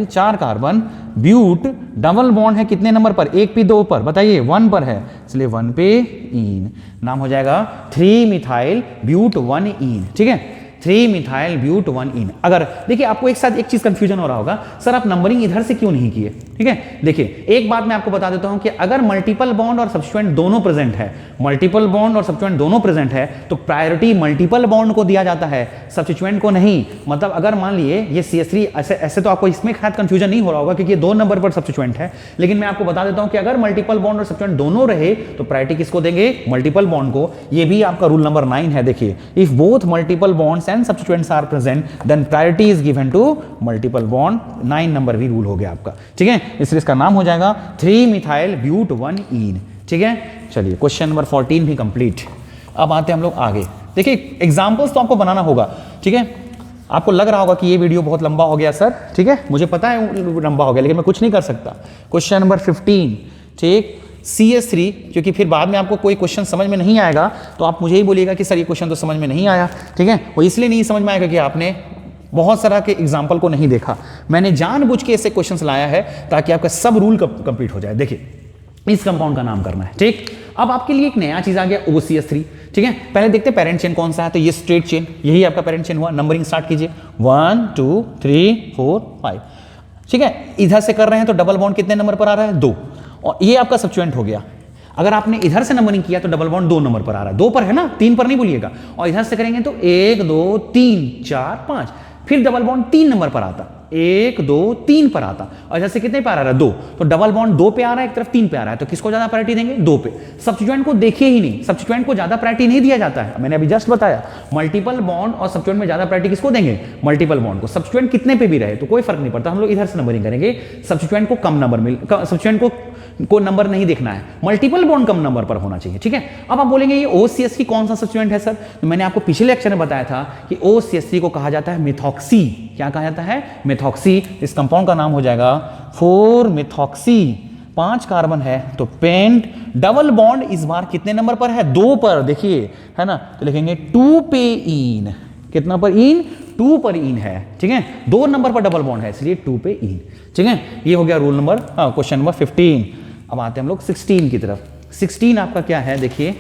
4 कार्बन ब्यूट, डबल बॉन्ड है कितने नंबर पर, 1 पे 2 पर, बताइए 1 पर है इसलिए 1 पे ईन। नाम हो जाएगा 3 मिथाइल ब्यूट 1 ईन। ठीक है, 3 मिथाइल ब्यूट 1 ईन। अगर देखिए आपको एक साथ एक चीज कंफ्यूजन हो रहा होगा, सर आप नंबरिंग इधर से क्यों नहीं किए। ठीक है, देखिए एक बात मैं आपको बता देता हूं कि अगर मल्टीपल बॉन्ड और सब्स्टिट्यूएंट दोनों प्रेजेंट है, मल्टीपल बॉन्ड और सब्स्टिट्यूएंट दोनों प्रेजेंट है तो प्रायोरिटी मल्टीपल बॉन्ड को दिया जाता है, सब्स्टिट्यूएंट को नहीं। मतलब अगर मान लिए ये CH3, ऐसे तो आपको इसमें शायद कंफ्यूजन नहीं हो रहा होगा क्योंकि ये 2 नंबर पर सब्स्टिट्यूएंट है। लेकिन मैं आपको बता देता हूं कि अगर मल्टीपल बॉन्ड और सब्स्टिट्यूएंट दोनों रहे तो प्रायोरिटी किसको देंगे, मल्टीपल बॉन्ड को। ये भी आपका रूल नंबर 9 है। देखिए, if both multiple bonds and substituents are present then priority is given to multiple bond. 9 number भी रूल हो गया आपका। ठीक है, इसलिए इसका नाम हो जाएगा 3 मिथाइल ब्यूट 1 ईन। ठीक है, चलिए क्वेश्चन नंबर 14 भी कंप्लीट। अब आते हैं हम लोग आगे। देखिए एग्जांपल्स तो आपको बनाना होगा। ठीक है, आपको लग रहा होगा कि ये वीडियो बहुत लंबा हो गया सर। ठीक है, मुझे पता है लंबा हो गया लेकिन मैं कुछ नहीं कर सकता। क्वेश्चन नंबर 15, ठीक, CH3, क्योंकि फिर बाद में आपको कोई क्वेश्चन समझ में नहीं आएगा तो आप मुझे ही बोलिएगा कि सर ये क्वेश्चन तो समझ में नहीं आया। ठीक है, वो इसलिए नहीं समझ में आएगा कि आपने बहुत सारा के एग्जाम्पल को नहीं देखा। मैंने जानबूझ के ऐसे क्वेश्चंस लाया है ताकि आपका सब रूल कंप्लीट हो जाए। देखिए इस कंपाउंड का नाम करना है। ठीक, अब आपके लिए एक नया चीज आ गया OCH3। ठीक है, पहले देखते हैं पेरेंट चेन कौन सा है, तो ये स्ट्रेट चेन, यही आपका पेरेंट चेन हुआ। नंबरिंग स्टार्ट कीजिए 1 2 3 4 5। ठीक है, इधर से कर रहे हैं तो डबल बॉन्ड कितने नंबर पर आ रहा है, 2, और ये आपका सब्स्टिट्यूएंट हो गया। अगर आपने इधर से नंबरिंग किया तो डबल बॉन्ड 2 नंबर पर आ रहा है, 2 पर है ना, 3 पर नहीं भूलिएगा। और इधर से करेंगे तो 1 2 3 4 5, फिर डबल बॉन्ड 3 नंबर पर आता, 1 2 3 पर आता, और जैसे कितने पे आ रहा है, 2, तो डबल बॉन्ड 2 पे आ रहा है, एक तरफ 3 पे आ रहा है, तो किसको ज्यादा प्रायोरिटी देंगे, 2 पे। सब्स्टिट्यूएंट को देखिए ही नहीं, सब्स्टिट्यूएंट को ज्यादा प्रायोरिटी नहीं दिया जाता है। मैंने अभी जस्ट बताया मल्टीपल बॉन्ड और सब्स्टिट्यूएंट में ज्यादा प्रायोरिटी किसको देंगे, मल्टीपल बॉन्ड को। सब्स्टिट्यूएंट कितने पे भी रहे तो कोई फर्क नहीं पड़ता, हम लोग इधर से नंबरिंग करेंगे। सब्स्टिट्यूएंट को कम नंबर मिल, सब्स्टिट्यूएंट को को नंबर नहीं देखना है, मल्टीपल बॉन्ड कम नंबर पर होना चाहिए, ठीक है। अब आप बोलेंगे ये OCH की कौन सा सब्स्टिट्यूएंट है सर? तो मैंने आपको पिछले लेक्चर में बताया था कि OCH को कहा जाता है मिथॉक्सी। क्या कहा जाता है? मिथॉक्सी। इस कंपाउंड का नाम हो जाएगा 4 मिथॉक्सी। 5 कार्बन है तो पेंट। डबल बॉन्ड इस बार कितने नंबर पर है? 2 पर, देखिए है ना, तो लिखेंगे 2 पे इन। कितना पर इन? 2 पर इन है, ठीक है। 2 नंबर पर डबल बॉन्ड है इसलिए 2 पे इन, ठीक है। ये हो गया रूल नंबर, क्वेश्चन नंबर 15। अब आते हैं हम लोग 16 की तरफ। 16 आपका क्या है? देखिए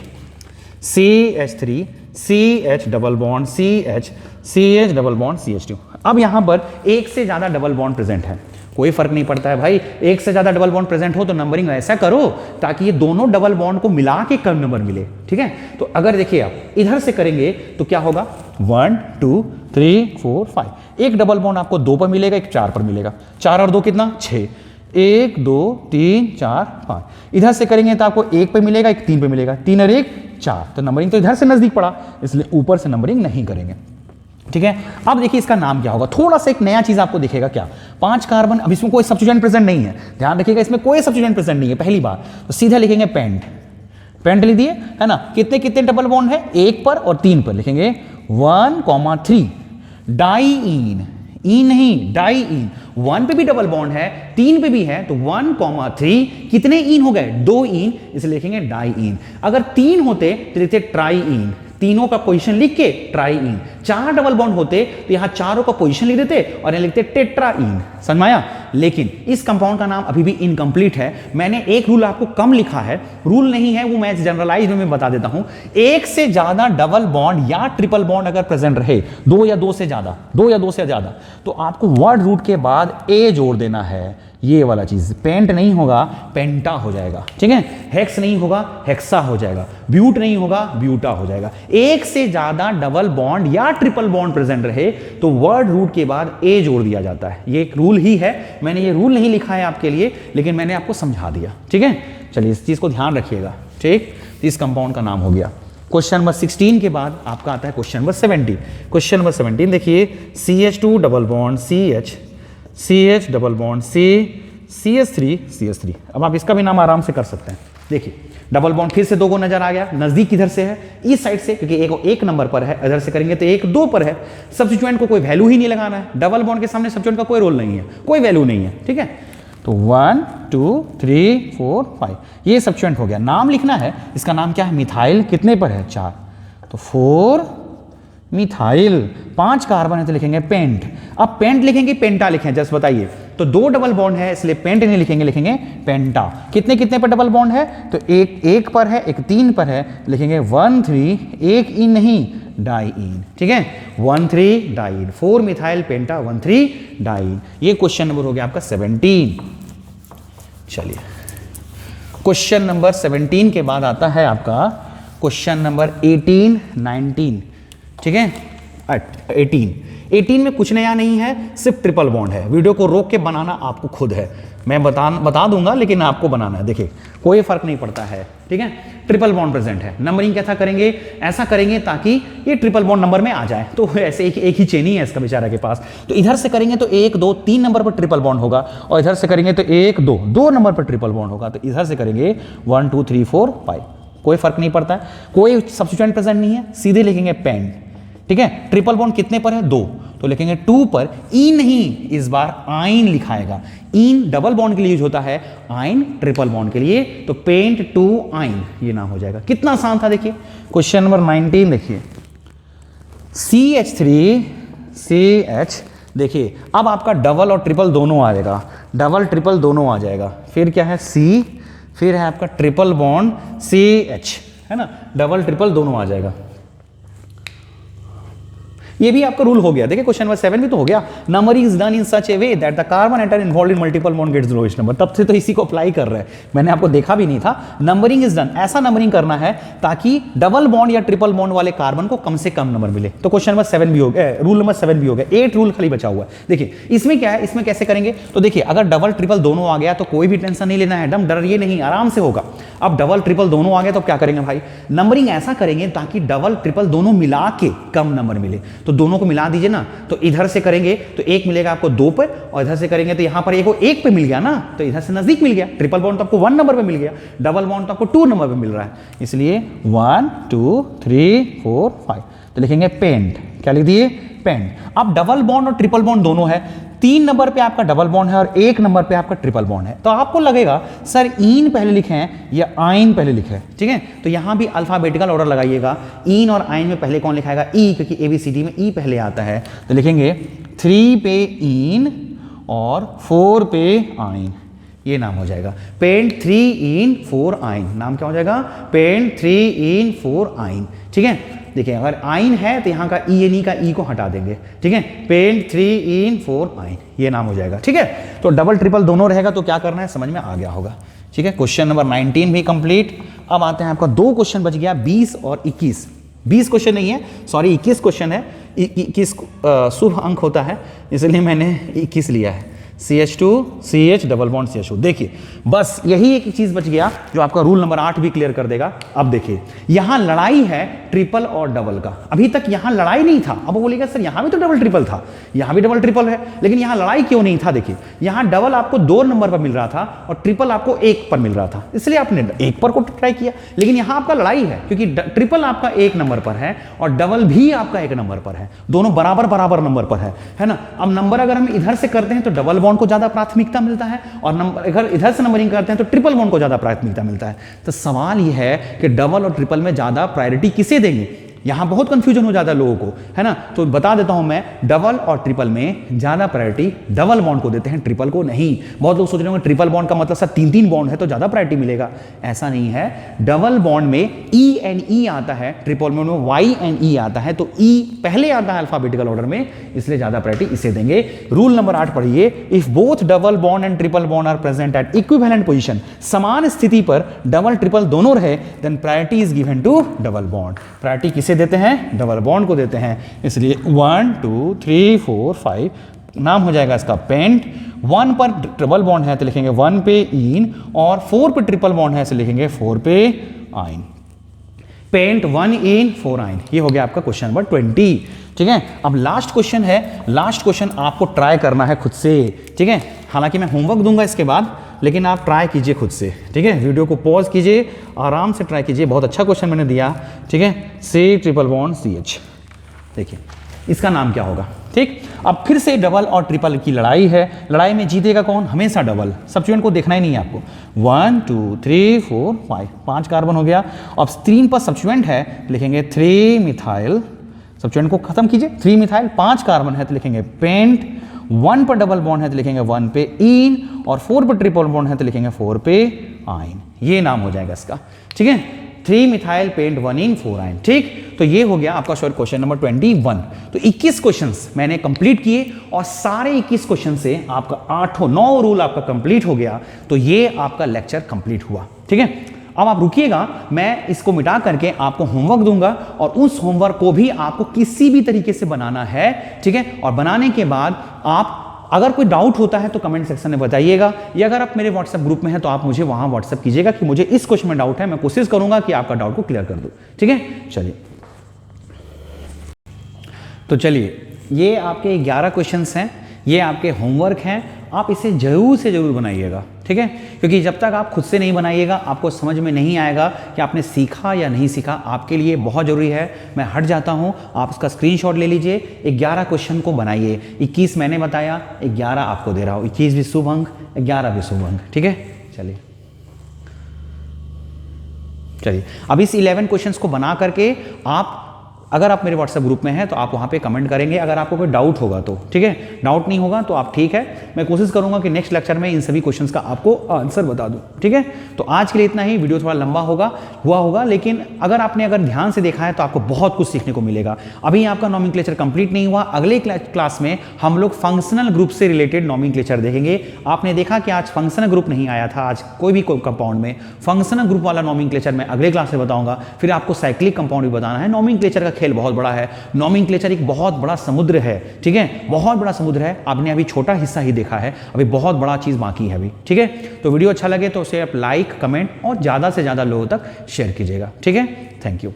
CH3 CH double bond CH CH double bond CH2। अब यहां पर एक से ज्यादा डबल बॉन्ड प्रेजेंट है, कोई फर्क नहीं पड़ता है भाई, एक से ज्यादा डबल बॉन्ड प्रेजेंट हो तो नंबरिंग ऐसा करो ताकि ये दोनों डबल बॉन्ड को मिला के कम नंबर मिले, ठीक है। तो अगर देखिए आप इधर से करेंगे तो क्या होगा? 1 2 3 4 5। एक डबल बॉन्ड आपको 2 पर मिलेगा, एक 4 पर मिलेगा। 4 और 2 कितना? 6। 1 2 3 4 5। इधर से करेंगे तो आपको 1 पे मिलेगा, एक 3 पे मिलेगा। 3 और 1 4। तो नंबरिंग तो इधर से नजदीक पड़ा, इसलिए ऊपर से नंबरिंग नहीं करेंगे, ठीक है। अब देखिए इसका नाम क्या होगा, थोड़ा सा एक नया चीज आपको दिखेगा। क्या? 5 कार्बन। अब इसमें कोई सब्स्टिट्यूएंट प्रेजेंट नहीं है, ध्यान रखिएगा, इसमें कोई सब्स्टिट्यूएंट प्रेजेंट नहीं है पहली बार, तो सीधा लिखेंगे पेंट। पेंट लिख दिए, है ना। कितने कितने डबल बॉन्ड है? 1 पर और 3 पर, लिखेंगे 1,3। डाईइन, इन नहीं, डाईइन। 1 पे भी डबल बॉन्ड है, 3 पे भी है, तो 1,3। कितने इन हो गए? 2 इन, इसलिए लिखेंगे डाईइन। अगर 3 होते तो लिखते ट्राईइन, तीनों का पोजीशन लिख के ट्राईइन। 4 डबल बॉन्ड होते तो यहां चारों का पोजीशन लिख देते और यहां लिखते टेट्राइन। समझ में आया? लेकिन इस कंपाउंड का नाम अभी भी इनकम्प्लीट है। मैंने एक रूल आपको कम लिखा है, रूल नहीं है वो, मैं जनरलाइज में बता देता हूं। एक से ज्यादा डबल बॉन्ड या ट्रिपल बॉन्ड अगर प्रेजेंट रहे, 2 या 2 से ज्यादा, 2 या 2 से ज्यादा, तो आपको वर्ड रूट के बाद ए जोड़ देना है। ये वाला चीज पेंट नहीं होगा, पेंटा हो जाएगा, ठीक है। हेक्स नहीं होगा, हेक्सा हो जाएगा। ब्यूट नहीं होगा, ब्यूटा हो जाएगा। एक से ज्यादा डबल बॉन्ड या ट्रिपल बॉन्ड प्रेजेंट रहे तो वर्ड रूट के बाद ए जोड़ दिया जाता है। ये एक रूल ही है, मैंने ये रूल नहीं लिखा है आपके लिए, लेकिन मैंने आपको समझा दिया, ठीक है। चलिए इस चीज को ध्यान रखिएगा, ठीक। इस कंपाउंड का नाम हो गया। क्वेश्चन नंबर 16 के बाद आपका आता है क्वेश्चन नंबर 17। क्वेश्चन नंबर 17 देखिए, CH2 double bond CH double bond CH3। अब आप इसका भी नाम आराम से कर सकते हैं। देखिए डबल बॉन्ड फिर से 2 को नजर आ गया, नजदीक किधर से है? इस साइड से, क्योंकि एक नंबर पर है, इधर से करेंगे तो 1 2 पर है। सब्स्टिट्यूएंट को कोई वैल्यू ही नहीं लगाना है, डबल बॉन्ड के सामने सब्स्टिट्यूएंट का कोई रोल नहीं है, कोई वैल्यू नहीं है, ठीक है। तो 1 2 3 4 5 ये सब्स्टिट्यूएंट हो गया। नाम लिखना है, इसका नाम क्या है? मिथाइल। कितने पर है? 4, तो 4 मिथाइल। 5 कार्बन है तो लिखेंगे पेंट। अब पेंट लिखेंगे पेंटा लिखें, जस्ट बताइए। तो 2 डबल बॉन्ड है इसलिए पेंट नहीं लिखेंगे, लिखेंगे पेंटा। कितने कितने पर डबल बॉन्ड है? तो एक पर है, एक 3 पर है, लिखेंगे 1 3। एक इन नहीं, डाईइन, ठीक है। 1 3 डाईइन, 4 मिथाइल पेंटा 1 3 डाईइन। ये क्वेश्चन नंबर हो गया आपका 17। चलिए क्वेश्चन नंबर 17 के बाद आता है आपका क्वेश्चन नंबर 18 19, ठीक है। 18 में कुछ नया नहीं है, सिर्फ ट्रिपल बॉन्ड है। वीडियो को रोक के बनाना आपको खुद है, मैं बता दूंगा लेकिन आपको बनाना है। देखिए कोई फर्क नहीं पड़ता है, ठीक है। ट्रिपल बॉन्ड प्रेजेंट है, नंबरिंग कैसा करेंगे? ऐसा करेंगे ताकि ये ट्रिपल बॉन्ड नंबर में आ जाए। तो ऐसे एक ही चेन ही है इसका बेचारा के पास। तो इधर से करेंगे तो 1 2 3 नंबर पर ट्रिपल बॉन्ड होगा, और इधर से करेंगे तो 1 2 नंबर पर ट्रिपल बॉन्ड होगा। तो इधर से करेंगे 1 2 3 4 5, कोई फर्क नहीं पड़ता है, कोई सब्स्टिट्यूएंट प्रेजेंट नहीं है, सीधे लिखेंगे पेंट, ठीक है। ट्रिपल बॉन्ड कितने पर है? 2, तो लिखेंगे 2 पर। ई नहीं, इस बार आइन लिखाएगा। इन डबल बॉन्ड के लिए यूज होता है, आइन ट्रिपल बॉन्ड के लिए, तो पेंट 2 आइन ये नाम हो जाएगा। कितना आसान था देखिए। क्वेश्चन नंबर 19 देखिए, CH3 CH। देखिए अब आपका डबल और ट्रिपल दोनों आ जाएगा, डबल ट्रिपल दोनों आ जाएगा। फिर क्या है? C, फिर है आपका ट्रिपल बॉन्ड CH, है ना। डबल ट्रिपल दोनों आ जाएगा। ये भी आपका रूल हो गया। देखिए क्वेश्चन नंबर 7 भी तो हो गया। Numbering is done in such a way that the carbon atom involved in multiple bond gets the lowest number. तब से तो इसी को अप्लाई कर रहे हैं, मैंने आपको देखा भी नहीं था। नंबरिंग इज डन, ऐसा नंबरिंग करना है ताकि डबल बॉन्ड या ट्रिपल बॉन्ड वाले कार्बन को कम से कम नंबर मिले। तो क्वेश्चन नंबर 7 भी हो गया, रूल नंबर 7 भी हो गया। 8 रूल खाली बचा हुआ है। देखिए इसमें क्या है, इसमें कैसे करेंगे? तो देखिए अगर डबल ट्रिपल दोनों आ गया तो कोई भी टेंशन नहीं लेना है, एकदम डरिए नहीं, आराम से होगा। अब डबल ट्रिपल दोनों आ गया तो क्या करेंगे भाई? नंबरिंग ऐसा करेंगे ताकि डबल ट्रिपल दोनों मिला के कम नंबर मिले। तो दोनों को मिला दीजिए ना, तो इधर से करेंगे तो एक मिलेगा आपको 2 पे, और इधर से करेंगे तो यहाँ पर एक पे मिल गया ना, तो इधर से नजदीक मिल गया। ट्रिपल बॉन्ड तो आपको 1 नंबर पे मिल गया, डबल बॉन्ड तो आपको 2 नंबर पे मिल रहा है, इसलिए 1 2 3 4 5, तो लिखेंगे पेंट। क्या लिख दिए? पेंट। अब डबल बॉन्ड और ट्रिपल बॉन्ड दोनों है, 3 नंबर पे आपका डबल बॉन्ड है और 1 नंबर पे आपका ट्रिपल बॉन्ड है, तो आपको लगेगा सर ईन पहले लिखे हैं या आइन पहले लिखे हैं, ठीक है? तो यहां भी अल्फाबेटिकल ऑर्डर लगाइएगा, ईन और आइन में पहले कौन लिखाएगा? ई, क्योंकि ABCD में ई पहले आता है, तो लिखेंगे 3 पे ईन और 4 पे आइन, ये नाम हो जाएगा पेंट 3 इन 4 आइन। नाम क्या हो जाएगा? पेंट 3 इन 4 आइन, ठीक है? देखिए अगर आइन है तो यहाँ का ई का ई को हटा देंगे, ठीक है? पेंट 3 इन 4 आइन, ये नाम हो जाएगा, ठीक है? तो डबल ट्रिपल दोनों रहेगा, तो क्या करना है समझ में आ गया होगा, ठीक है? क्वेश्चन नंबर 19 भी कंप्लीट। अब आते हैं आपका 2 क्वेश्चन बच गया, 20 और 21। 20 क्वेश्चन नहीं है, सॉरी 21 क्वेश्चन है, 21 शुभ अंक होता है, इसलिए मैंने 21 लिया है। CH2 CH double bond CH2। देखिए बस यही एक चीज बच गया जो आपका रूल नंबर 8 भी क्लियर कर देगा। अब देखिए यहां लड़ाई है ट्रिपल और डबल का, अभी तक यहां लड़ाई नहीं था। अब वो बोलेगा सर यहां भी तो डबल ट्रिपल था, यहां भी डबल ट्रिपल है, लेकिन यहां लड़ाई क्यों नहीं था? देखिए यहां डबल आपको 2 नंबर पर मिल रहा था और ट्रिपल आपको 1 पर मिल रहा था, इसलिए आपने 1 पर को ट्राई किया। लेकिन यहां आपका लड़ाई है क्योंकि ट्रिपल आपका 1 नंबर पर है और डबल भी आपका 1 नंबर पर है, दोनों बराबर बराबर नंबर पर है ना? अब नंबर अगर हम इधर से करते हैं तो डबल बॉन्ड को ज्यादा प्राथमिकता मिलता है, और नंबर अगर इधर से नंबरिंग करते हैं तो ट्रिपल बॉन्ड को ज्यादा प्राथमिकता मिलता है। तो सवाल यह है कि डबल और ट्रिपल में ज्यादा प्रायोरिटी किसे देंगे? यहां बहुत कंफ्यूजन हो जाता है लोगों को, है ना? तो बता देता हूं मैं, डबल और ट्रिपल में ज्यादा प्रायोरिटी डबल बॉन्ड को देते हैं, ट्रिपल को नहीं। बहुत लोग सोच रहे होंगे ट्रिपल बॉन्ड का मतलब सर 3-3 बॉन्ड है तो ज्यादा प्रायोरिटी मिलेगा, ऐसा नहीं है। डबल बॉन्ड में E आता है, ट्रिपल बॉन्ड में Y आता है, तो E पहले आता है अल्फाबेटिकल ऑर्डर में, इसलिए ज्यादा प्रायोरिटी इसे देंगे। रूल नंबर 8 पढ़िए, if both double bond and triple bond are present at equivalent position, समान स्थिति पर डबल ट्रिपल दोनों रहे, then priority is given to double bond. Priority किसे देते हैं? डबल बॉन्ड को देते हैं, इसलिए 1 2 3 4 5 नाम हो जाएगा इसका पेंट। 1 पर ट्रिपल बॉन्ड है तो लिखेंगे 1 पे इन, और 4 पे ट्रिपल बॉन्ड है तो लिखेंगे 4 पे आइन। पेंट 1 इन 4 आइन, ये हो गया आपका क्वेश्चन नंबर 20, ठीक है? अब लास्ट क्वेश्चन है, लास्ट क्वेश्चन आपको ट्राई करना है खुद से, ठीक है? हालांकि मैं होमवर्क दूंगा इसके बाद, लेकिन आप ट्राई कीजिए खुद से, ठीक है? वीडियो को पॉज कीजिए, आराम से ट्राई कीजिए। बहुत अच्छा क्वेश्चन मैंने दिया, ठीक है? C ट्रिपल बॉन्ड CH, देखिए इसका नाम क्या होगा, ठीक? अब फिर से डबल और ट्रिपल की लड़ाई है, लड़ाई में जीतेगा कौन? हमेशा डबल। सब्स्टिट्यूएंट को देखना ही नहीं है आपको। 1 2 3 4 5, 5 कार्बन हो गया। अब स्क्रीन पर सब्स्टिट्यूएंट है, लिखेंगे 3 मिथाइल, सब्स्टिट्यूएंट को खत्म कीजिए, 3 मिथाइल, 5 कार्बन है तो लिखेंगे पेंट। 1 पर डबल बॉन्ड है तो लिखेंगे 1 पे इन, और 4 पर ट्रिपल बॉन्ड है तो लिखेंगे 4 पे आइन, ये नाम हो जाएगा इसका, ठीक है? 3 मिथाइल पेंट 1 इन 4 आइन, ठीक? तो ये हो गया आपका शॉर्ट क्वेश्चन नंबर 21। तो 21 क्वेश्चंस मैंने कंप्लीट किए, और सारे 21 क्वेश्चन से आपका 9 रूल आपका कंप्लीट हो गया। तो ये आपका लेक्चर कंप्लीट हुआ, ठीक है? अब आप रुकिएगा, मैं इसको मिटा करके आपको होमवर्क दूंगा, और उस होमवर्क को भी आपको किसी भी तरीके से बनाना है, ठीक है? और बनाने के बाद आप अगर कोई डाउट होता है तो कमेंट सेक्शन में बताइएगा, या अगर आप मेरे व्हाट्सएप ग्रुप में हैं तो आप मुझे वहां व्हाट्सएप कीजिएगा कि मुझे इस क्वेश्चन में डाउट है, मैं कोशिश करूंगा कि आपका डाउट को क्लियर कर दूं, ठीक है? चलिए, तो चलिए ये आपके 11 क्वेश्चंस हैं, ये आपके होमवर्क हैं, आप इसे जरूर से जरूर बनाइएगा, ठीक है? क्योंकि जब तक आप खुद से नहीं बनाइएगा आपको समझ में नहीं आएगा कि आपने सीखा या नहीं सीखा। आपके लिए बहुत ज़रूरी है, मैं हट जाता हूं, आप उसका स्क्रीनशॉट ले लीजिए, 11 क्वेश्चन को बनाइए। 21 मैंने बताया, 11 आपको दे रहा हूं, 21 भी शुभ अंक, 11 भी शुभ अंक, ठीक है? चलिए अब इस 11 क्वेश्चंस को बना करके आप, अगर आप मेरे व्हाट्सएप ग्रुप में हैं तो आप वहाँ पे कमेंट करेंगे, अगर आपको कोई डाउट होगा तो, ठीक है? डाउट नहीं होगा तो आप ठीक है, मैं कोशिश करूंगा कि नेक्स्ट लेक्चर में इन सभी क्वेश्चंस का आपको आंसर बता दूं, ठीक है? तो आज के लिए इतना ही, वीडियो थोड़ा लंबा हुआ होगा, लेकिन अगर ध्यान से देखा है तो आपको बहुत कुछ सीखने को मिलेगा। अभी आपका नॉमेनक्लेचर कंप्लीट नहीं हुआ, अगले क्लास में हम लोग फंक्शनल ग्रुप से रिलेटेड नॉमेनक्लेचर देखेंगे। आपने देखा कि आज फंक्शनल ग्रुप नहीं आया था, आज कोई भी कंपाउंड में फंक्शनल ग्रुप वाला नॉमेनक्लेचर मैं अगले क्लास में बताऊंगा। फिर आपको साइक्लिक कंपाउंड भी बताना है। नॉमेनक्लेचर का खेल बहुत बड़ा है, नॉमेनक्लेचर एक बहुत बड़ा समुद्र है, ठीक है? बहुत बड़ा समुद्र है, आपने अभी छोटा हिस्सा ही देखा है, अभी बहुत बड़ा चीज बाकी है अभी, ठीक है? तो वीडियो अच्छा लगे तो उसे आप लाइक, कमेंट और ज्यादा से ज्यादा लोगों तक शेयर कीजिएगा, ठीक है? Thank you.